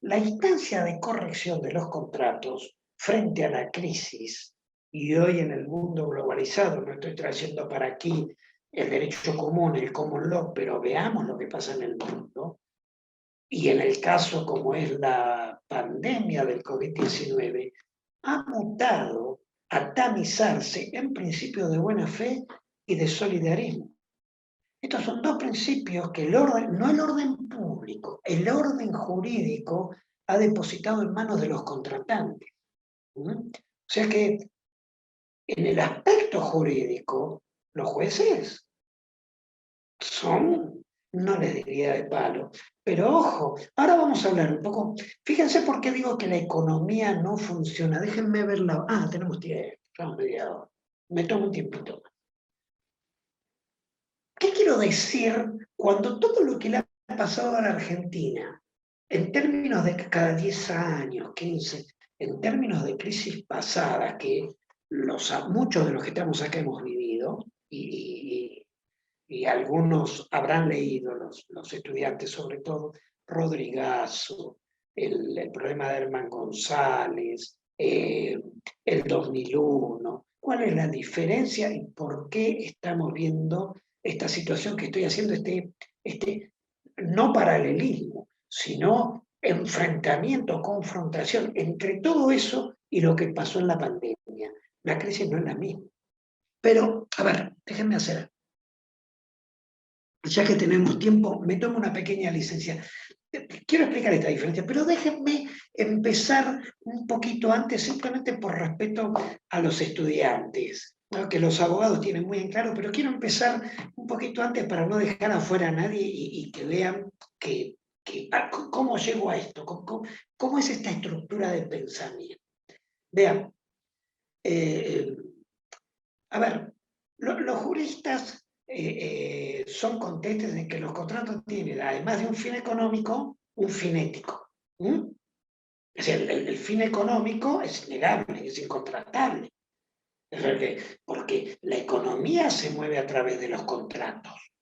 La instancia de corrección de los contratos frente a la crisis, y hoy en el mundo globalizado, no estoy trayendo para aquí el derecho común, el common law, pero veamos lo que pasa en el mundo, y en el caso como es la pandemia del COVID-19, ha mutado a tamizarse en principios de buena fe y de solidarismo. Estos son dos principios que el orden, no el orden público, el orden jurídico ha depositado en manos de los contratantes. O sea que en el aspecto jurídico, los jueces son, no les diría de palo, pero ojo, ahora vamos a hablar un poco, fíjense por qué digo que la economía no funciona, déjenme verla, tenemos tiempo, estamos media hora, me tomo un tiempito. ¿Qué quiero decir cuando todo lo que le ha pasado a la Argentina, en términos de cada 10 años, 15, en términos de crisis pasadas que muchos de los que estamos acá hemos vivido, y algunos habrán leído, los estudiantes sobre todo, Rodrigazo, el problema de Herman González, el 2001, ¿cuál es la diferencia y por qué estamos viendo esta situación que estoy haciendo, no paralelismo, sino enfrentamiento, confrontación entre todo eso y lo que pasó en la pandemia? La crisis no es la misma. Pero, a ver, déjenme hacer, ya que tenemos tiempo, me tomo una pequeña licencia. Quiero explicar esta diferencia, pero déjenme empezar un poquito antes, simplemente por respeto a los estudiantes, ¿no? Que los abogados tienen muy en claro, pero quiero empezar un poquito antes para no dejar afuera a nadie y que vean cómo llego a esto, cómo es esta estructura de pensamiento. Vean, a ver, los juristas son conscientes de que los contratos tienen, además de un fin económico, un fin ético. Es decir, el fin económico es innegable, es incontratable. Es decir, porque la economía se mueve a través de los contratos.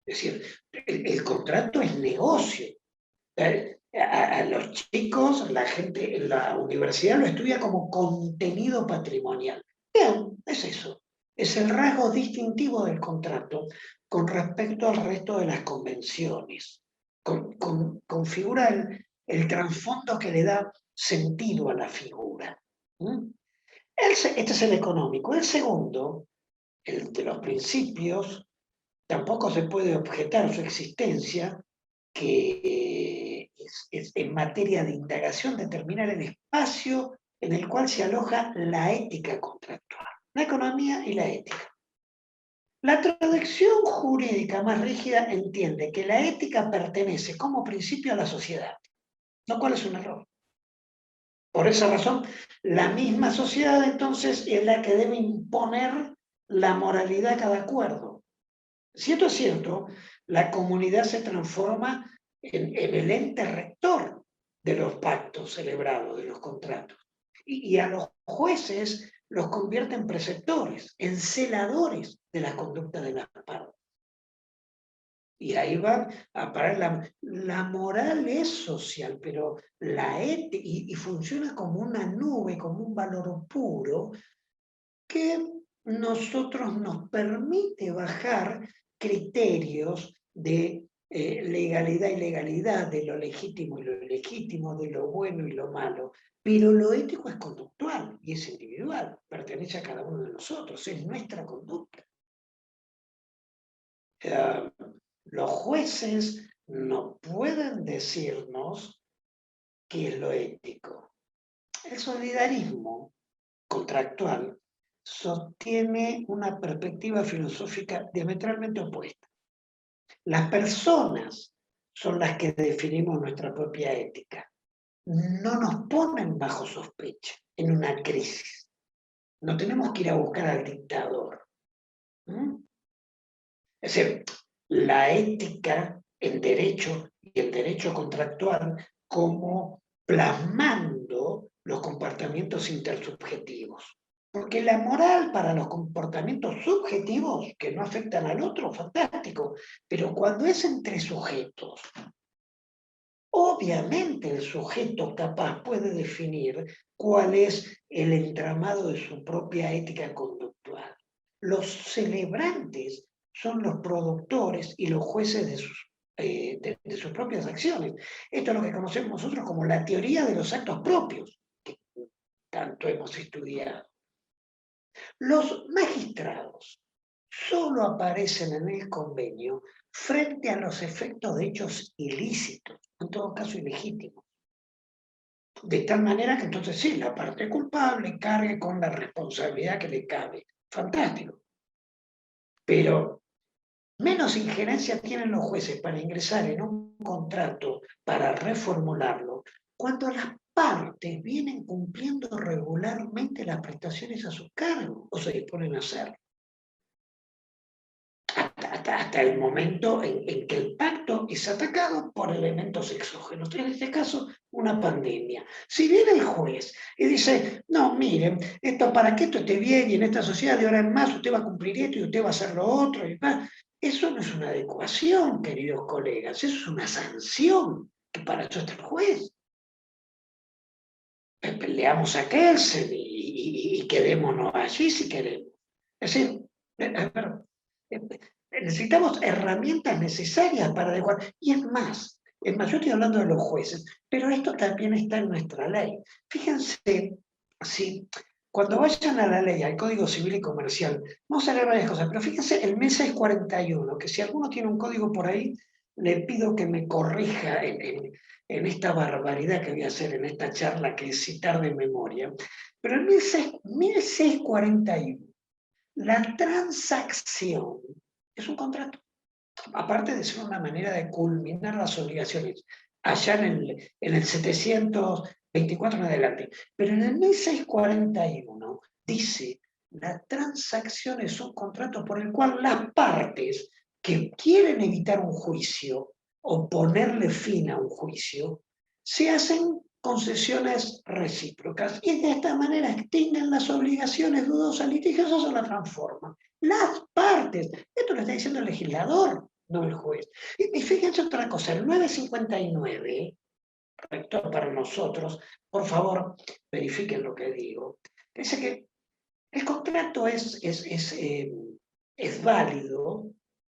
Es decir, el contrato es negocio. A los chicos, la gente en la universidad lo estudia como contenido patrimonial. Bien, es eso. Es el rasgo distintivo del contrato con respecto al resto de las convenciones. Configura el trasfondo que le da sentido a la figura. Este es el económico. El segundo, el de los principios, tampoco se puede objetar su existencia, que es en materia de indagación determinar el espacio en el cual se aloja la ética contractual, la economía y la ética. La tradición jurídica más rígida entiende que la ética pertenece como principio a la sociedad, lo cual es un error. Por esa razón, la misma sociedad entonces es la que debe imponer la moralidad a cada acuerdo. Si esto es cierto, la comunidad se transforma en el ente rector de los pactos celebrados, de los contratos. Y a los jueces los convierte en preceptores, en celadores de la conducta de las partes. Y ahí van a parar. La moral es social, pero la ética, y funciona como una nube, como un valor puro, que nosotros nos permite bajar criterios de legalidad y ilegalidad, de lo legítimo y lo ilegítimo, de lo bueno y lo malo. Pero lo ético es conductual y es individual, pertenece a cada uno de nosotros, es nuestra conducta. Los jueces no pueden decirnos qué es lo ético. El solidarismo contractual sostiene una perspectiva filosófica diametralmente opuesta. Las personas son las que definimos nuestra propia ética. No nos ponen bajo sospecha en una crisis. No tenemos que ir a buscar al dictador. Es decir, la ética en derecho y el derecho contractual como plasmando los comportamientos intersubjetivos. Porque la moral para los comportamientos subjetivos que no afectan al otro, fantástico, pero cuando es entre sujetos, obviamente el sujeto capaz puede definir cuál es el entramado de su propia ética conductual. Los celebrantes son los productores y los jueces de sus propias acciones. Esto es lo que conocemos nosotros como la teoría de los actos propios, que tanto hemos estudiado. Los magistrados solo aparecen en el convenio frente a los efectos de hechos ilícitos, en todo caso ilegítimos. De tal manera que entonces sí, la parte culpable cargue con la responsabilidad que le cabe. Fantástico. Pero menos injerencia tienen los jueces para ingresar en un contrato, para reformularlo, cuando las partes vienen cumpliendo regularmente las prestaciones a su cargo o se disponen a hacerlo. Hasta el momento en que el pacto es atacado por elementos exógenos, en este caso una pandemia. Si viene el juez y dice, no, miren, esto para que esto esté bien y en esta sociedad de ahora en más usted va a cumplir esto y usted va a hacer lo otro, y más, eso no es una adecuación, queridos colegas, eso es una sanción, que para eso está el juez. Peleamos a Kelsen y quedémonos allí si queremos. Es decir, necesitamos herramientas necesarias para adecuar. Y es más, yo estoy hablando de los jueces, pero esto también está en nuestra ley. Fíjense, si cuando vayan a la ley, al Código Civil y Comercial, vamos a leer varias cosas, pero fíjense el 1641, que si alguno tiene un código por ahí, le pido que me corrija en esta barbaridad que voy a hacer en esta charla, que es citar de memoria. Pero en 1641, la transacción es un contrato, aparte de ser una manera de culminar las obligaciones, allá en el 724 en adelante. Pero en el 1641 dice, la transacción es un contrato por el cual las partes que quieren evitar un juicio o ponerle fin a un juicio, se hacen concesiones recíprocas y de esta manera extinguen las obligaciones dudosas, litigiosas o las transforman. Las partes, esto lo está diciendo el legislador, no el juez. Y fíjense otra cosa, el 959, rector para nosotros, por favor, verifiquen lo que digo, dice que el contrato es válido,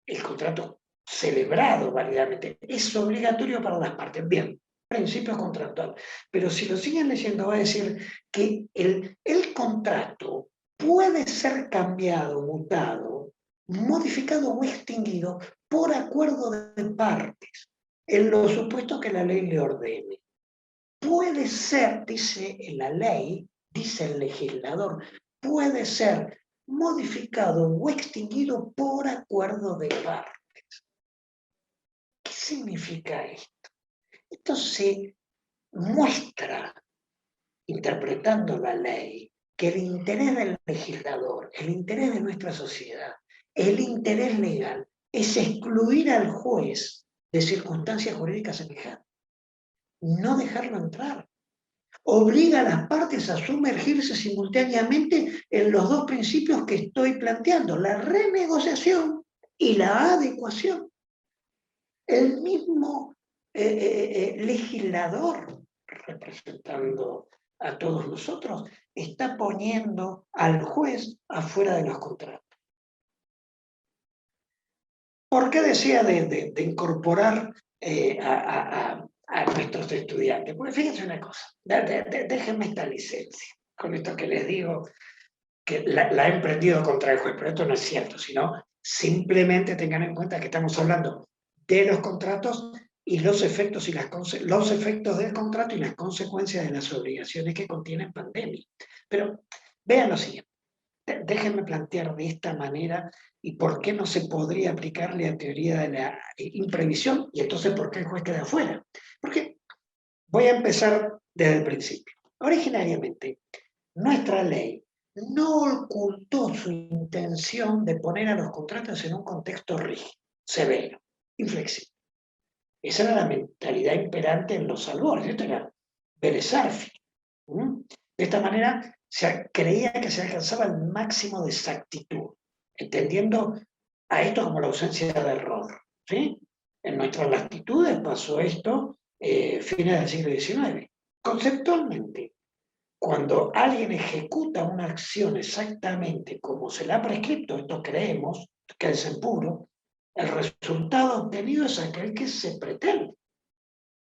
el contrato celebrado válidamente, es obligatorio para las partes. Bien, principio contractual. Pero si lo siguen leyendo va a decir que el contrato puede ser cambiado, mutado, modificado o extinguido por acuerdo de partes, en los supuestos que la ley le ordene. Puede ser, dice la ley, dice el legislador, puede ser modificado o extinguido por acuerdo de partes. ¿Qué significa esto? Esto se muestra, interpretando la ley, que el interés del legislador, el interés de nuestra sociedad, el interés legal, es excluir al juez de circunstancias jurídicas semejantes, no dejarlo entrar. Obliga a las partes a sumergirse simultáneamente en los dos principios que estoy planteando, la renegociación y la adecuación. el mismo legislador, representando a todos nosotros, está poniendo al juez afuera de los contratos. ¿Por qué decía de incorporar a nuestros estudiantes? Porque fíjense una cosa, déjenme esta licencia, con esto que les digo, que la he emprendido contra el juez, pero esto no es cierto, sino simplemente tengan en cuenta que estamos hablando de los contratos y los efectos, los efectos del contrato y las consecuencias de las obligaciones que contiene pandemia. Pero vean lo siguiente, déjenme plantear de esta manera y por qué no se podría aplicar la teoría de la imprevisión y entonces por qué el juez queda afuera. Porque voy a empezar desde el principio. Originariamente, nuestra ley no ocultó su intención de poner a los contratos en un contexto rígido, severo, inflexible. Esa era la mentalidad imperante en los albores, esto era Vélez Arfiel. De esta manera se creía que se alcanzaba el máximo de exactitud, entendiendo a esto como la ausencia de error. ¿Sí? En nuestras latitudes pasó esto fines del siglo XIX. Conceptualmente, cuando alguien ejecuta una acción exactamente como se le ha prescrito, esto creemos que es en puro, el resultado obtenido es aquel que se pretende.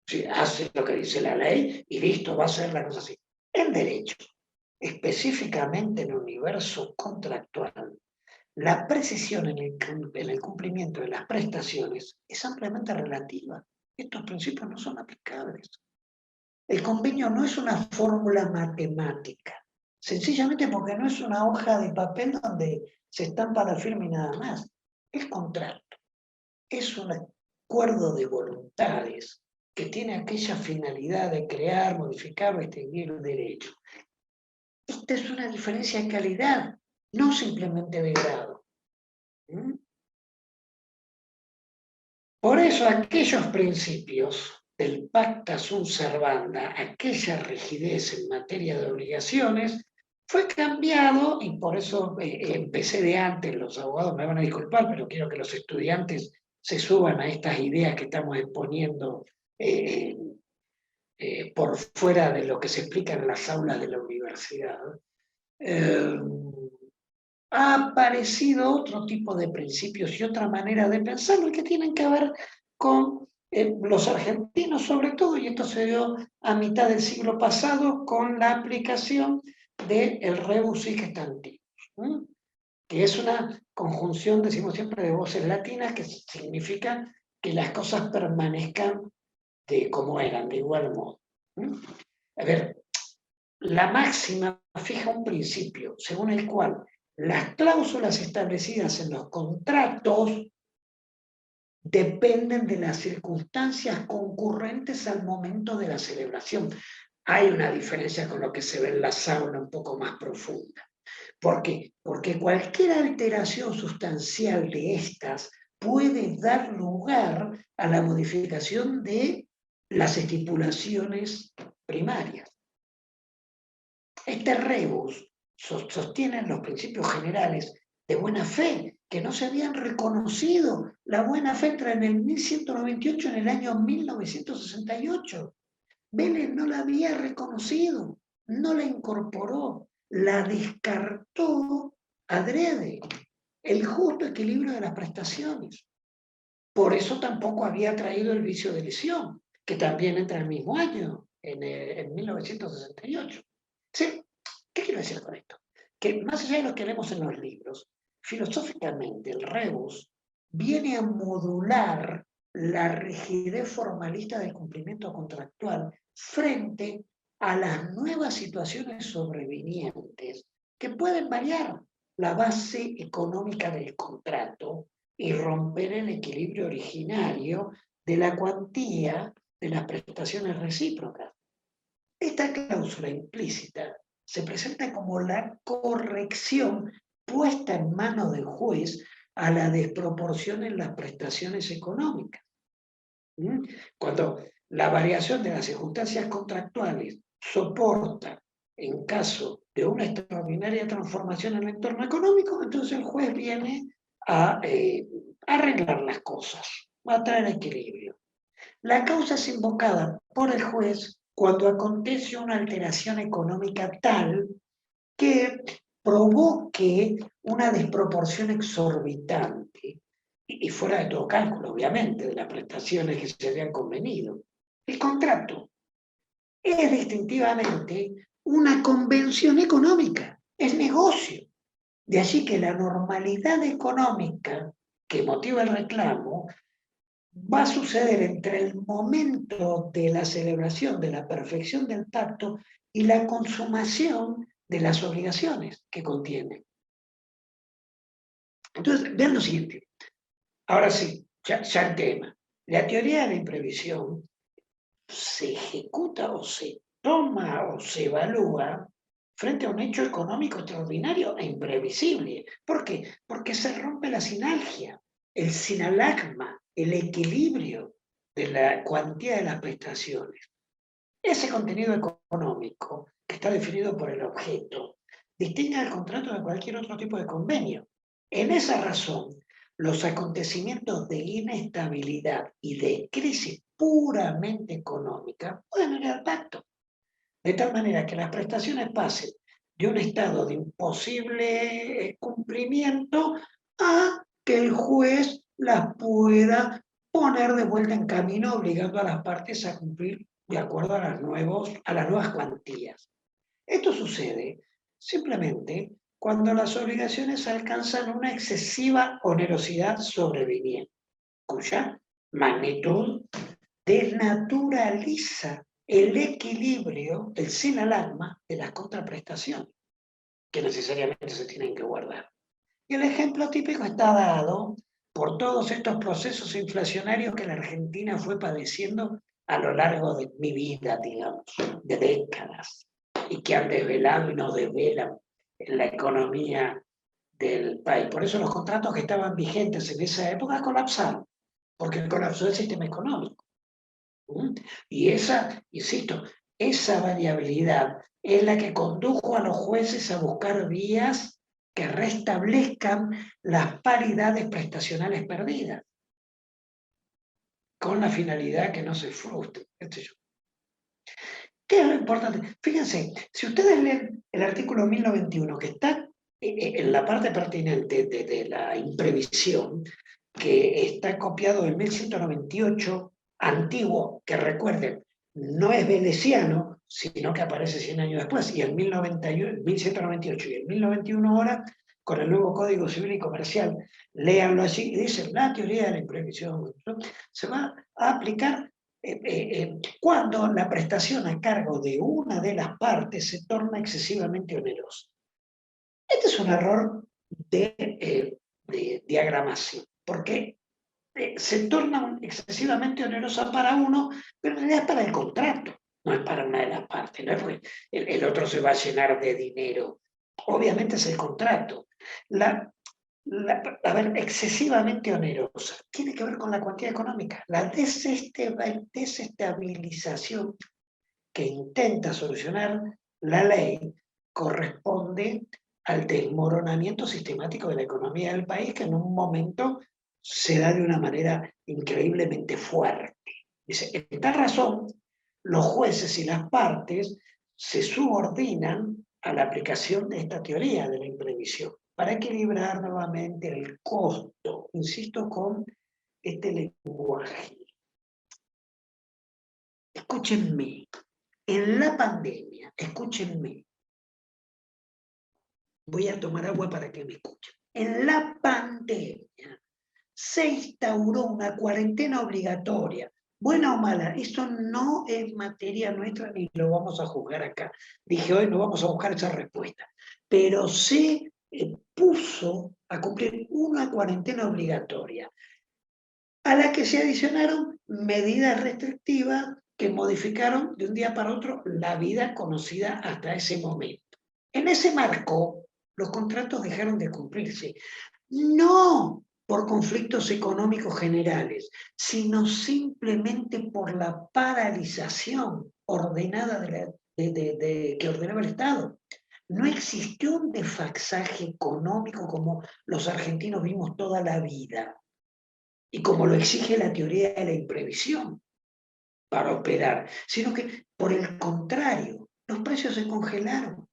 Si hace lo que dice la ley y listo, va a ser la cosa así. En derecho, específicamente en el universo contractual, la precisión en el cumplimiento de las prestaciones es ampliamente relativa. Estos principios no son aplicables. El convenio no es una fórmula matemática, sencillamente porque no es una hoja de papel donde se estampa la firma y nada más. Es contrato, es un acuerdo de voluntades que tiene aquella finalidad de crear, modificar o extinguir el derecho. Esta es una diferencia de calidad, no simplemente de grado. Por eso aquellos principios del pacta sunt servanda, aquella rigidez en materia de obligaciones, fue cambiado y por eso empecé de antes, los abogados me van a disculpar, pero quiero que los estudiantes se suban a estas ideas que estamos exponiendo por fuera de lo que se explica en las aulas de la universidad. Ha aparecido otro tipo de principios y otra manera de pensarlo que tienen que ver con los argentinos sobre todo, y esto se dio a mitad del siglo pasado con la aplicación del rebus sic stantibus, que es una conjunción, decimos siempre, de voces latinas que significa que las cosas permanezcan como eran, de igual modo. A ver, la máxima fija un principio según el cual las cláusulas establecidas en los contratos dependen de las circunstancias concurrentes al momento de la celebración. Hay una diferencia con lo que se ve en la sauna un poco más profunda. ¿Por qué? Porque cualquier alteración sustancial de estas puede dar lugar a la modificación de las estipulaciones primarias. Este rebus sostiene los principios generales de buena fe, que no se habían reconocido. La buena fe entra en el 1198, en el año 1968. Vélez no la había reconocido, no la incorporó, la descartó adrede. El justo equilibrio de las prestaciones. Por eso tampoco había traído el vicio de lesión, que también entra el mismo año, en 1968. ¿Sí? ¿Qué quiero decir con esto? Que más allá de lo que leemos en los libros, filosóficamente el rebus viene a modular la rigidez formalista del cumplimiento contractual frente a las nuevas situaciones sobrevinientes que pueden variar la base económica del contrato y romper el equilibrio originario de la cuantía de las prestaciones recíprocas. Esta cláusula implícita se presenta como la corrección puesta en manos del juez a la desproporción en las prestaciones económicas. Cuando la variación de las circunstancias contractuales soporta en caso de una extraordinaria transformación en el entorno económico, entonces el juez viene a arreglar las cosas. va a traer equilibrio. La causa es invocada por el juez cuando acontece una alteración económica tal que provoque una desproporción exorbitante y fuera de todo cálculo, obviamente, de las prestaciones que se habían convenido. El contrato es distintivamente una convención económica, es negocio. De allí que la normalidad económica que motiva el reclamo va a suceder entre el momento de la celebración de la perfección del pacto y la consumación de las obligaciones que contiene. Entonces, vean lo siguiente. Ahora sí, ya el tema. La teoría de la imprevisión se ejecuta o se toma o se evalúa frente a un hecho económico extraordinario e imprevisible. ¿Por qué? Porque se rompe la sinalgia, el sinalagma, el equilibrio de la cuantía de las prestaciones. Ese contenido económico, que está definido por el objeto, distingue al contrato de cualquier otro tipo de convenio. En esa razón, los acontecimientos de inestabilidad y de crisis puramente económica pueden ir al pacto, de tal manera que las prestaciones pasen de un estado de imposible cumplimiento a que el juez las pueda poner de vuelta en camino, obligando a las partes a cumplir de acuerdo a las nuevas cuantías. Esto sucede simplemente cuando las obligaciones alcanzan una excesiva onerosidad sobreviniente, cuya magnitud desnaturaliza el equilibrio, el sin alarma de las contraprestaciones, que necesariamente se tienen que guardar. Y el ejemplo típico está dado por todos estos procesos inflacionarios que la Argentina fue padeciendo a lo largo de mi vida, digamos, de décadas, y que han desvelado y nos desvelan en la economía del país. Por eso los contratos que estaban vigentes en esa época colapsaron, porque colapsó el sistema económico. Y esa, insisto, esa variabilidad es la que condujo a los jueces a buscar vías que restablezcan las paridades prestacionales perdidas, con la finalidad que no se frustre. ¿Qué es lo importante? Fíjense, si ustedes leen el artículo 1091, que está en la parte pertinente de la imprevisión, que está copiado del 1198, antiguo, que recuerden, no es veneciano, sino que aparece 100 años después, y el 1198 y el 1091 ahora, con el nuevo Código Civil y Comercial, léanlo allí y dicen, la teoría de la imprevisión, ¿no? Se va a aplicar cuando la prestación a cargo de una de las partes se torna excesivamente onerosa. Este es un error de diagramación, porque se torna excesivamente onerosa para uno, pero en realidad es para el contrato, no es para una de las partes, no es porque el otro se va a llenar de dinero. Obviamente es el contrato. A ver, excesivamente onerosa, tiene que ver con la cuantía económica. La desestabilización que intenta solucionar la ley corresponde al desmoronamiento sistemático de la economía del país, que en un momento se da de una manera increíblemente fuerte. Dice, en tal razón, los jueces y las partes se subordinan a la aplicación de esta teoría de la imprevisión para equilibrar nuevamente el costo, insisto, con este lenguaje. Escúchenme, en la pandemia, escúchenme, voy a tomar agua para que me escuchen. En la pandemia se instauró una cuarentena obligatoria, buena o mala, eso no es materia nuestra ni lo vamos a juzgar acá. Dije hoy no vamos a buscar esa respuesta, pero se puso a cumplir una cuarentena obligatoria, a la que se adicionaron medidas restrictivas que modificaron de un día para otro la vida conocida hasta ese momento. En ese marco, los contratos dejaron de cumplirse. No por conflictos económicos generales, sino simplemente por la paralización ordenada que ordenaba el Estado. No existió un desfasaje económico como los argentinos vimos toda la vida. y como lo exige la teoría de la imprevisión para operar, sino que por el contrario, los precios se congelaron.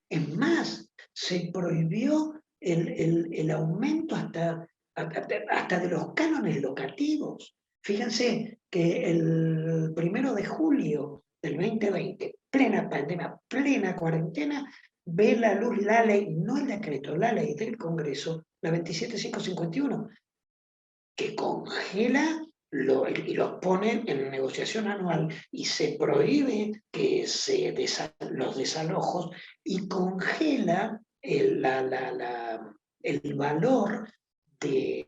Es más, se prohibió el aumento hasta de los cánones locativos. Fíjense que el 1 de julio del 2020, plena pandemia, plena cuarentena, ve la luz la ley, no el decreto, la ley del Congreso, la 27551, que congela y los pone en negociación anual y se prohíbe que los desalojos y congela el valor que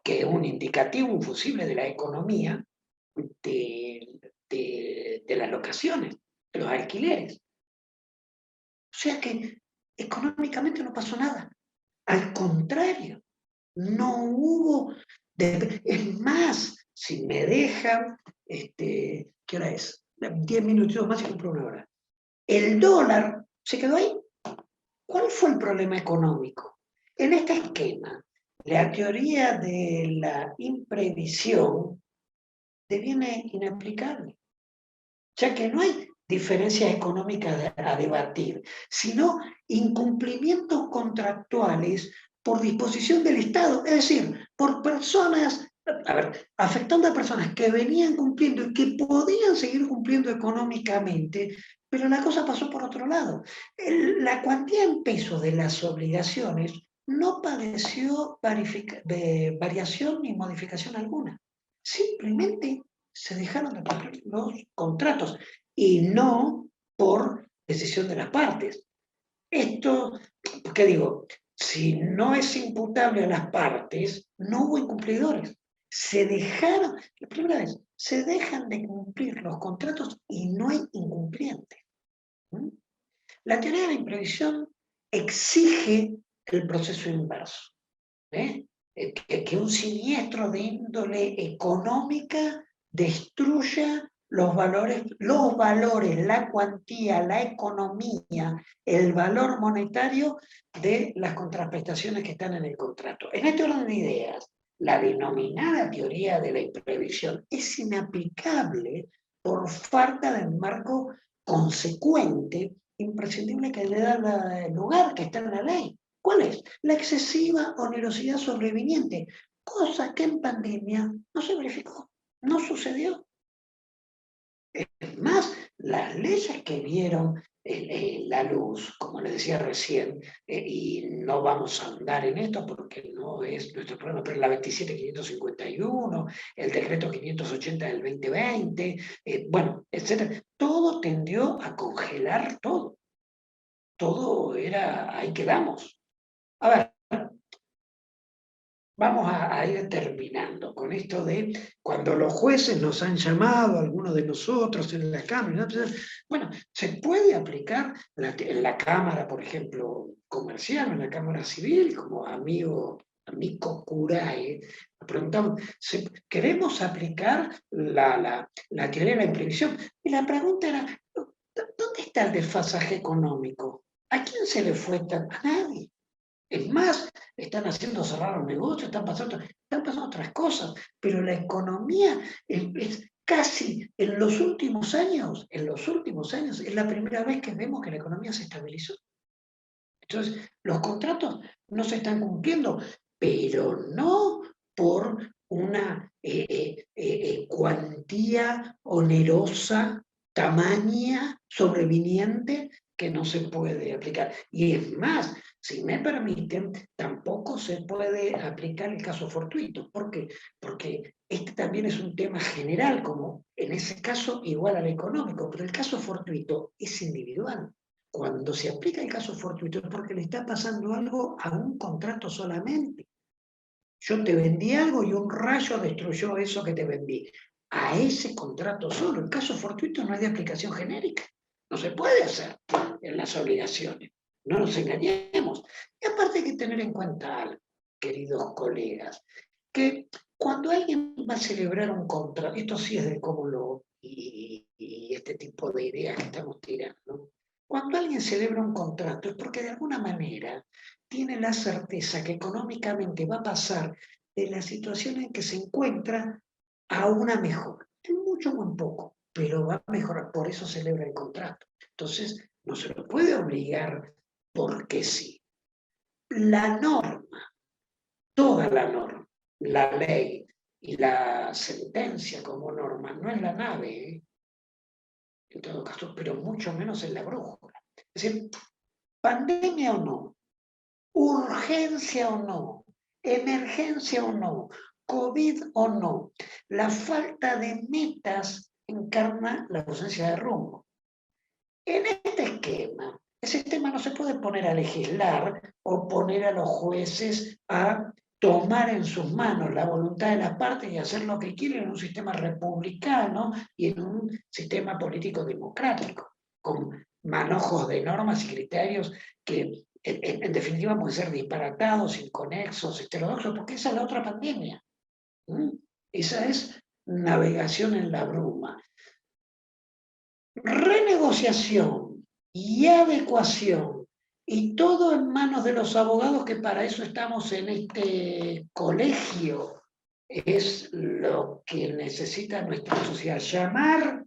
es un indicativo, un fusible de la economía de las locaciones, de los alquileres. O sea que económicamente no pasó nada. Al contrario, no hubo. Es más, si me dejan, ¿qué hora es? 10 minutitos más y cumplo una hora. El dólar se quedó ahí. ¿Cuál fue el problema económico? En este esquema, la teoría de la imprevisión deviene inaplicable, ya que no hay diferencias económicas a debatir, sino incumplimientos contractuales por disposición del Estado, es decir, por personas, afectando a personas que venían cumpliendo y que podían seguir cumpliendo económicamente, pero la cosa pasó por otro lado. La cuantía en pesos de las obligaciones no padeció variación ni modificación alguna. Simplemente se dejaron de pagar los contratos y no por decisión de las partes. Esto, ¿qué digo? Si no es imputable a las partes, no hubo incumplidores. Se dejaron, la primera vez, se dejan de cumplir los contratos y no hay incumplientes. La teoría de la imprevisión exige el proceso inverso. Que un siniestro de índole económica destruya los valores, la cuantía, la economía, el valor monetario de las contraprestaciones que están en el contrato. En este orden de ideas, la denominada teoría de la imprevisión es inaplicable por falta del marco consecuente, imprescindible que le da lugar, que está en la ley. ¿Cuál es? La excesiva onerosidad sobreviniente, cosa que en pandemia no se verificó, no sucedió. Es más, las leyes que vieron la luz, como les decía recién, y no vamos a andar en esto porque no es nuestro problema, pero la 27551, el decreto 580 del 2020, bueno, etcétera, todo tendió a congelar todo. Todo era, ahí quedamos. A ver, vamos a ir terminando con esto de cuando los jueces nos han llamado, algunos de nosotros en la Cámara, bueno, se puede aplicar en la Cámara, por ejemplo, comercial, en la Cámara Civil, como amigo Curae, nos preguntamos, ¿queremos aplicar la teoría de la imprevisión? Y la pregunta era, ¿dónde está el desfasaje económico? ¿A quién se le fue tan? A nadie. Es más, están haciendo cerrar los negocios, están pasando otras cosas, pero la economía es casi en los últimos años, es la primera vez que vemos que la economía se estabilizó. Entonces, los contratos no se están cumpliendo, pero no por una cuantía onerosa, tamaña, sobreviniente, que no se puede aplicar. Y es más, si me permiten, tampoco se puede aplicar el caso fortuito. ¿Por qué? Porque este también es un tema general, como en ese caso igual al económico, pero el caso fortuito es individual. Cuando se aplica el caso fortuito es porque le está pasando algo a un contrato solamente. Yo te vendí algo y un rayo destruyó eso que te vendí. A ese contrato solo. El caso fortuito no es de aplicación genérica. No se puede hacer en las obligaciones. No nos engañemos. Y aparte hay que tener en cuenta algo, queridos colegas, que cuando alguien va a celebrar un contrato, esto sí es de cómo lo y este tipo de ideas que estamos tirando, ¿no? Cuando alguien celebra un contrato es porque de alguna manera tiene la certeza que económicamente va a pasar de la situación en que se encuentra a una mejora. En mucho o en poco, pero va a mejorar, por eso celebra el contrato. Entonces, no se lo puede obligar porque sí. La norma, toda la norma, la ley y la sentencia como norma, no es la nave, en todo caso, pero mucho menos en la brújula. Es decir, pandemia o no, urgencia o no, emergencia o no, COVID o no, la falta de metas encarna la ausencia de rumbo. En este esquema, ese tema no se puede poner a legislar o poner a los jueces a tomar en sus manos la voluntad de las partes y hacer lo que quieren en un sistema republicano y en un sistema político democrático, con manojos de normas y criterios que en definitiva pueden ser disparatados, inconexos, heterodoxos, porque esa es la otra pandemia. Esa es navegación en la bruma. Renegociación y adecuación, y todo en manos de los abogados, que para eso estamos en este colegio, es lo que necesita nuestra sociedad. Llamar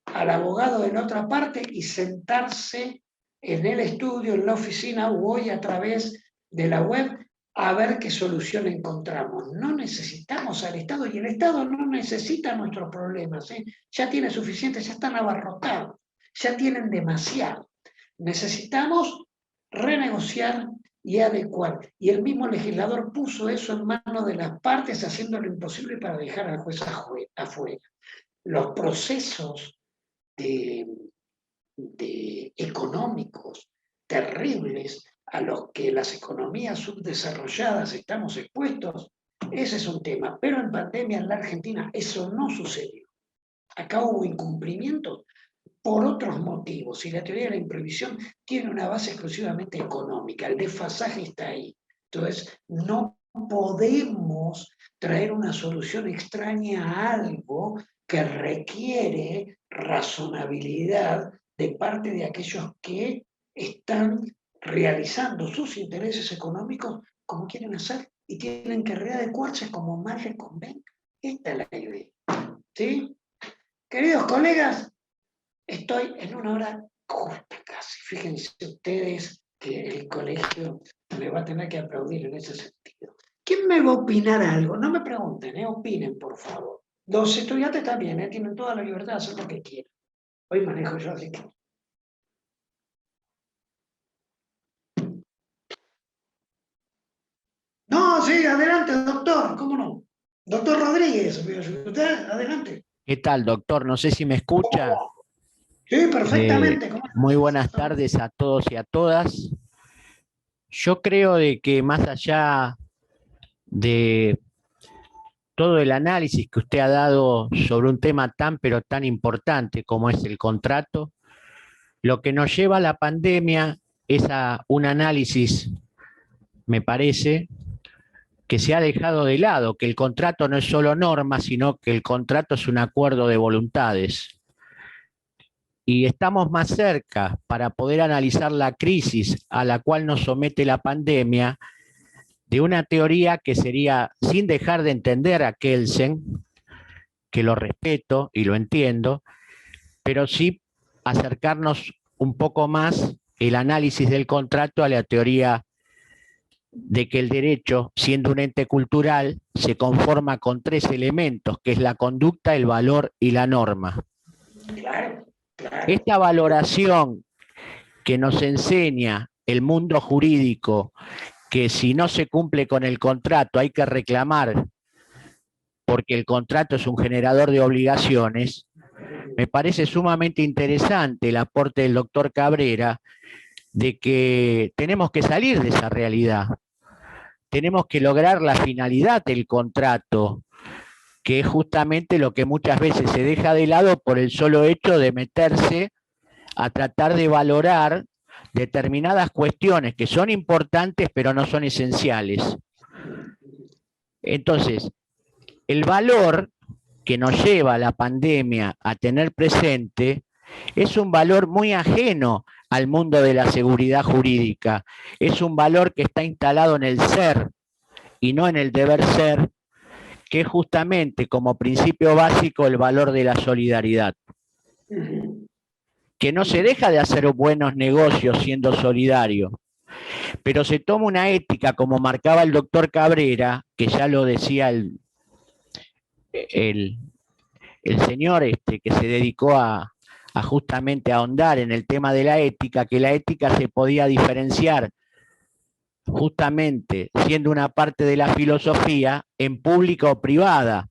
al abogado de la otra parte y sentarse en el estudio, en la oficina o hoy a través de la web a ver qué solución encontramos. No necesitamos al Estado, y el Estado no necesita nuestros problemas, ¿eh? Ya tiene suficiente, ya están abarrotados, ya tienen demasiado. Necesitamos renegociar y adecuar. Y el mismo legislador puso eso en manos de las partes, haciendo lo imposible para dejar al juez afuera. Los procesos económicos terribles a los que las economías subdesarrolladas estamos expuestos, ese es un tema. Pero en pandemia en la Argentina eso no sucedió. Acá hubo incumplimientos por otros motivos, y la teoría de la imprevisión tiene una base exclusivamente económica. El desfasaje está ahí. Entonces, no podemos traer una solución extraña a algo que requiere razonabilidad de parte de aquellos que están realizando sus intereses económicos como quieren hacer, y tienen que readecuarse como más les convenga. Esta es la idea. ¿Sí? Queridos colegas, estoy en una hora justa casi. Fíjense ustedes que el colegio me va a tener que aplaudir en ese sentido. ¿Quién me va a opinar algo? No me pregunten, opinen, por favor. Los estudiantes también, tienen toda la libertad de hacer lo que quieran. Hoy manejo yo, así que... No, sí, adelante, doctor, ¿cómo no? Doctor Rodríguez, usted, adelante. ¿Qué tal, doctor? No sé si me escucha. Sí, perfectamente. Muy buenas tardes a todos y a todas. Yo creo de que más allá de todo el análisis que usted ha dado sobre un tema tan pero tan importante como es el contrato, lo que nos lleva a la pandemia es a un análisis, me parece, que se ha dejado de lado, que el contrato no es solo norma, sino que el contrato es un acuerdo de voluntades. Y estamos más cerca para poder analizar la crisis a la cual nos somete la pandemia de una teoría que sería, sin dejar de entender a Kelsen, que lo respeto y lo entiendo, pero sí acercarnos un poco más el análisis del contrato a la teoría de que el derecho, siendo un ente cultural, se conforma con tres elementos, que es la conducta, el valor y la norma. Claro. Esta valoración que nos enseña el mundo jurídico, que si no se cumple con el contrato hay que reclamar porque el contrato es un generador de obligaciones, me parece sumamente interesante el aporte del doctor Cabrera de que tenemos que salir de esa realidad. Tenemos que lograr la finalidad del contrato, que es justamente lo que muchas veces se deja de lado por el solo hecho de meterse a tratar de valorar determinadas cuestiones que son importantes pero no son esenciales. Entonces, el valor que nos lleva la pandemia a tener presente es un valor muy ajeno al mundo de la seguridad jurídica. Es un valor que está instalado en el ser y no en el deber ser, que es justamente como principio básico el valor de la solidaridad. Que no se deja de hacer buenos negocios siendo solidario, pero se toma una ética, como marcaba el doctor Cabrera, que ya lo decía el señor que se dedicó a justamente ahondar en el tema de la ética, que la ética se podía diferenciar justamente siendo una parte de la filosofía en pública o privada.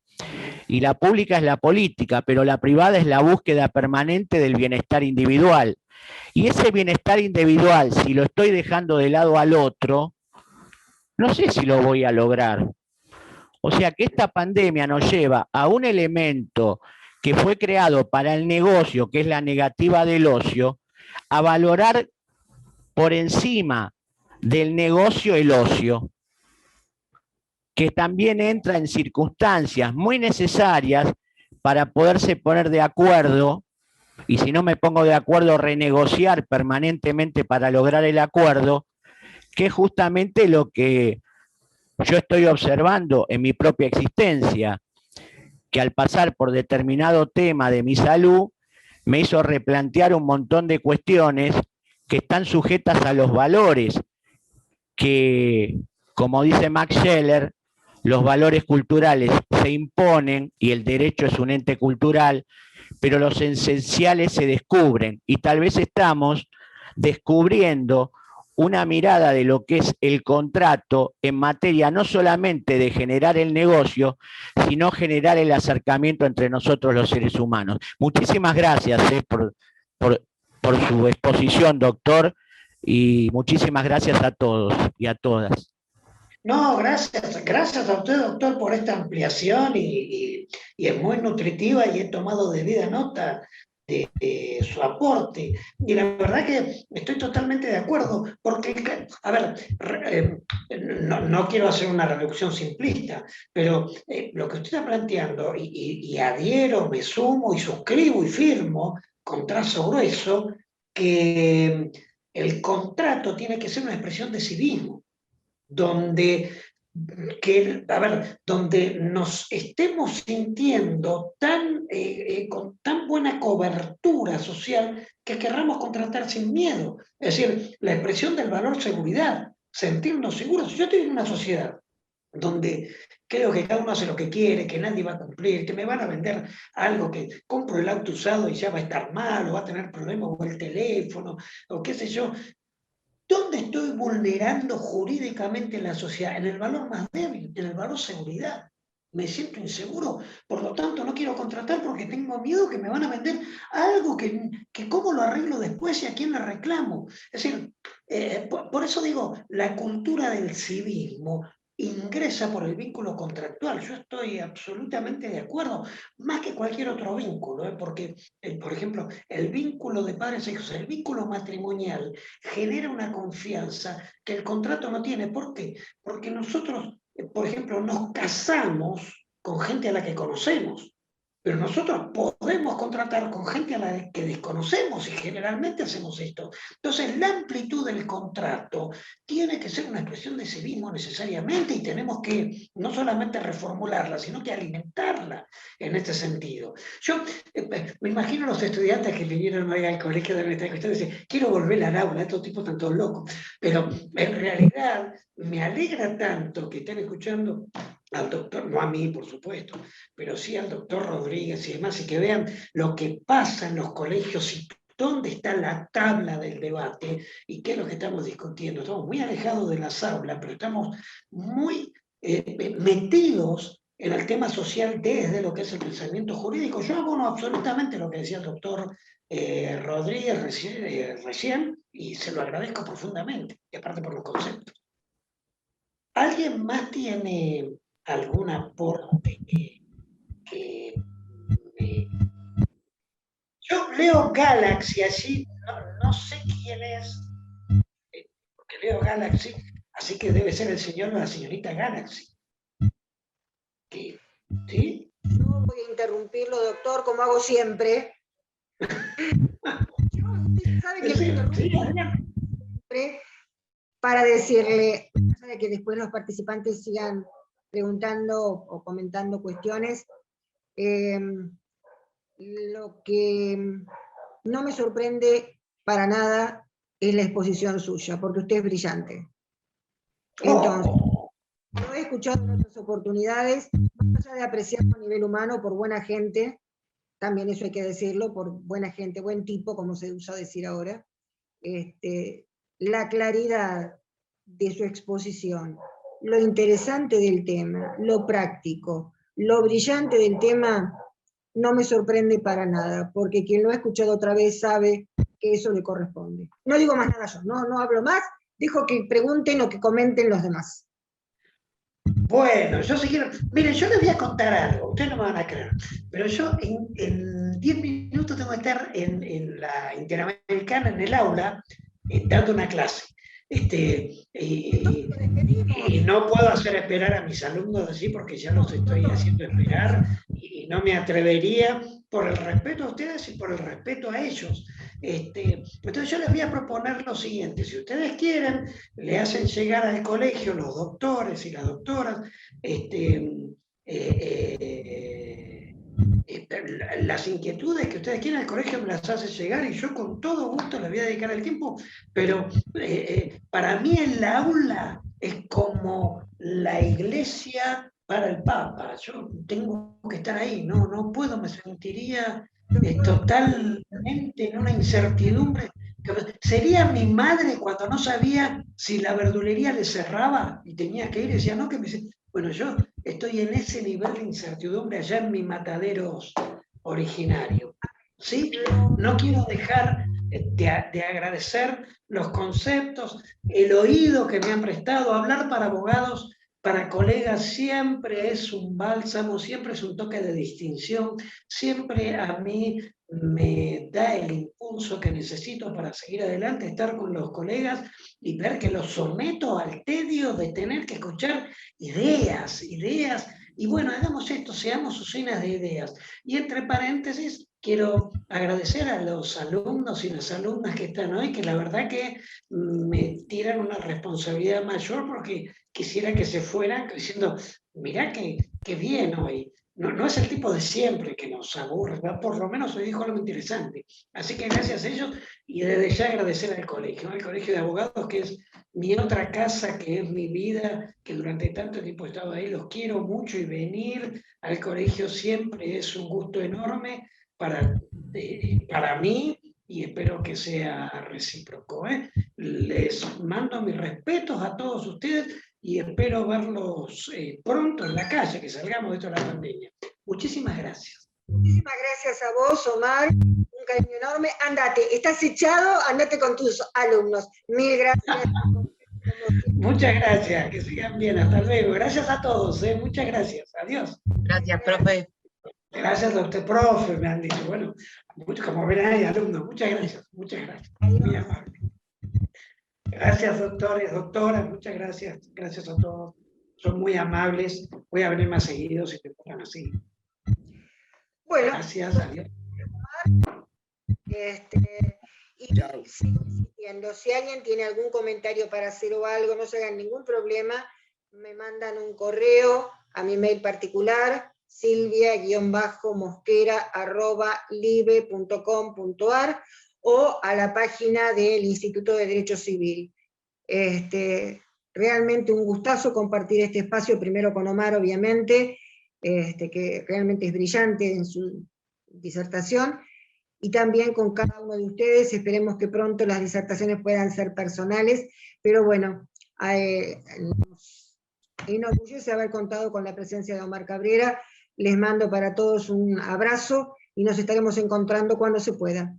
Y la pública es la política, pero la privada es la búsqueda permanente del bienestar individual. Y ese bienestar individual, si lo estoy dejando de lado al otro, no sé si lo voy a lograr. O sea que esta pandemia nos lleva a un elemento que fue creado para el negocio, que es la negativa del ocio, a valorar por encima del negocio el ocio, que también entra en circunstancias muy necesarias para poderse poner de acuerdo, y si no me pongo de acuerdo, renegociar permanentemente para lograr el acuerdo, que es justamente lo que yo estoy observando en mi propia existencia, que al pasar por determinado tema de mi salud, me hizo replantear un montón de cuestiones que están sujetas a los valores, que, como dice Max Scheler, los valores culturales se imponen y el derecho es un ente cultural, pero los esenciales se descubren y tal vez estamos descubriendo una mirada de lo que es el contrato en materia no solamente de generar el negocio, sino generar el acercamiento entre nosotros los seres humanos. Muchísimas gracias por su exposición, doctor, y muchísimas gracias a todos y a todas. No, gracias a usted, doctor, por esta ampliación y es muy nutritiva y he tomado debida nota de su aporte. Y la verdad que estoy totalmente de acuerdo, porque, a ver, no quiero hacer una reducción simplista, pero lo que usted está planteando, y adhiero, me sumo y suscribo y firmo con trazo grueso, que el contrato tiene que ser una expresión de civismo, donde donde nos estemos sintiendo con tan buena cobertura social que querramos contratar sin miedo. Es decir, la expresión del valor seguridad, sentirnos seguros. Yo estoy en una sociedad donde creo que cada uno hace lo que quiere, que nadie va a cumplir, que me van a vender algo, que compro el auto usado y ya va a estar mal, o va a tener problemas con el teléfono, o qué sé yo. ¿Dónde estoy vulnerando jurídicamente la sociedad? En el valor más débil, en el valor seguridad. Me siento inseguro, por lo tanto no quiero contratar porque tengo miedo que me van a vender algo que cómo lo arreglo después y a quién le reclamo. Es decir, por eso digo, la cultura del civismo ingresa por el vínculo contractual. Yo estoy absolutamente de acuerdo, más que cualquier otro vínculo, porque, por ejemplo, el vínculo de padres e hijos, el vínculo matrimonial, genera una confianza que el contrato no tiene. ¿Por qué? Porque nosotros, por ejemplo, nos casamos con gente a la que conocemos, pero nosotros podemos contratar con gente a la que desconocemos y generalmente hacemos esto. Entonces, la amplitud del contrato tiene que ser una expresión de civismo necesariamente y tenemos que no solamente reformularla, sino que alimentarla en este sentido. Yo me imagino a los estudiantes que vinieron hoy al colegio de nuestra cuestión y dicen, quiero volver al aula, estos tipos están todos locos. Pero en realidad me alegra tanto que estén escuchando al doctor, no a mí por supuesto, pero sí al doctor Rodríguez y demás, y que vean lo que pasa en los colegios y dónde está la tabla del debate y qué es lo que estamos discutiendo. Estamos muy alejados de las aulas, pero estamos muy metidos en el tema social desde lo que es el pensamiento jurídico. Yo abono absolutamente lo que decía el doctor Rodríguez recién, y se lo agradezco profundamente, y aparte por los conceptos. ¿Alguien más tiene algún aporte yo leo Galaxy allí, no sé quién es, porque leo Galaxy, así que debe ser el señor o la señorita Galaxy. ¿Sí? No voy a interrumpirlo, doctor, como hago siempre. ¿Sabe que siempre para decirle, sabe que después los participantes sigan preguntando o comentando cuestiones. Lo que no me sorprende para nada es la exposición suya, porque usted es brillante. Entonces, lo he escuchado en otras oportunidades, más allá de apreciarlo a nivel humano por buena gente, también eso hay que decirlo, por buena gente, buen tipo, como se usa decir ahora, la claridad de su exposición, lo interesante del tema, lo práctico, lo brillante del tema, no me sorprende para nada, porque quien lo ha escuchado otra vez sabe que eso le corresponde. No digo más nada yo, no hablo más, dejo que pregunten o que comenten los demás. Bueno, yo si quiero, miren, yo les voy a contar algo, ustedes no me van a creer, pero yo en 10 minutos tengo que estar en la Interamericana, en el aula, dando una clase. Y no puedo hacer esperar a mis alumnos así porque ya los estoy haciendo esperar y no me atrevería por el respeto a ustedes y por el respeto a ellos. Entonces yo les voy a proponer lo siguiente, si ustedes quieren, le hacen llegar al colegio los doctores y las doctoras las inquietudes que ustedes quieren al colegio me las hace llegar y yo con todo gusto les voy a dedicar el tiempo, pero para mí el aula es como la iglesia para el Papa, yo tengo que estar ahí, no puedo, me sentiría totalmente en una incertidumbre. Sería mi madre cuando no sabía si la verdulería le cerraba y tenía que ir y decía, no, que me... Bueno, yo estoy en ese nivel de incertidumbre allá en mi Mataderos originario. ¿Sí? No quiero dejar de agradecer los conceptos, el oído que me han prestado. Hablar para abogados, para colegas, siempre es un bálsamo, siempre es un toque de distinción, siempre a mí me da el impulso que necesito para seguir adelante, estar con los colegas y ver que los someto al tedio de tener que escuchar ideas, y bueno, hagamos esto, seamos usinas de ideas. Y entre paréntesis, quiero agradecer a los alumnos y las alumnas que están hoy, que la verdad que me tiran una responsabilidad mayor porque quisiera que se fueran diciendo, mirá que bien hoy. No es el tipo de siempre que nos aburre, ¿verdad? Por lo menos hoy dijo algo interesante. Así que gracias a ellos y desde ya agradecer al colegio de abogados, que es mi otra casa, que es mi vida, que durante tanto tiempo he estado ahí, los quiero mucho y venir al colegio siempre es un gusto enorme para mí y espero que sea recíproco. Les mando mis respetos a todos ustedes y espero verlos pronto en la calle, que salgamos de toda la pandemia. Muchísimas gracias. Muchísimas gracias a vos, Omar. Un cariño enorme. Andate, estás echado, andate con tus alumnos. Mil gracias. Muchas gracias, que sigan bien, hasta luego. Gracias a todos, muchas gracias. Adiós. Gracias, profe. Gracias, doctor profe, me han dicho. Bueno, como ven ahí, alumnos, muchas gracias, muchas gracias. Muy amable. Gracias, doctores, doctoras, muchas gracias. Gracias a todos. Son muy amables. Voy a venir más seguido si te pongan así. Bueno. Gracias, adiós. Y sigo insistiendo, si alguien tiene algún comentario para hacer o algo, no se hagan ningún problema, me mandan un correo a mi mail particular, silvia-mosquera@libe.com.ar o a la página del Instituto de Derecho Civil. Realmente un gustazo compartir este espacio, primero con Omar, obviamente, que realmente es brillante en su disertación, y también con cada uno de ustedes. Esperemos que pronto las disertaciones puedan ser personales, pero bueno, nos enorgullece haber contado con la presencia de Omar Cabrera. Les mando para todos un abrazo y nos estaremos encontrando cuando se pueda.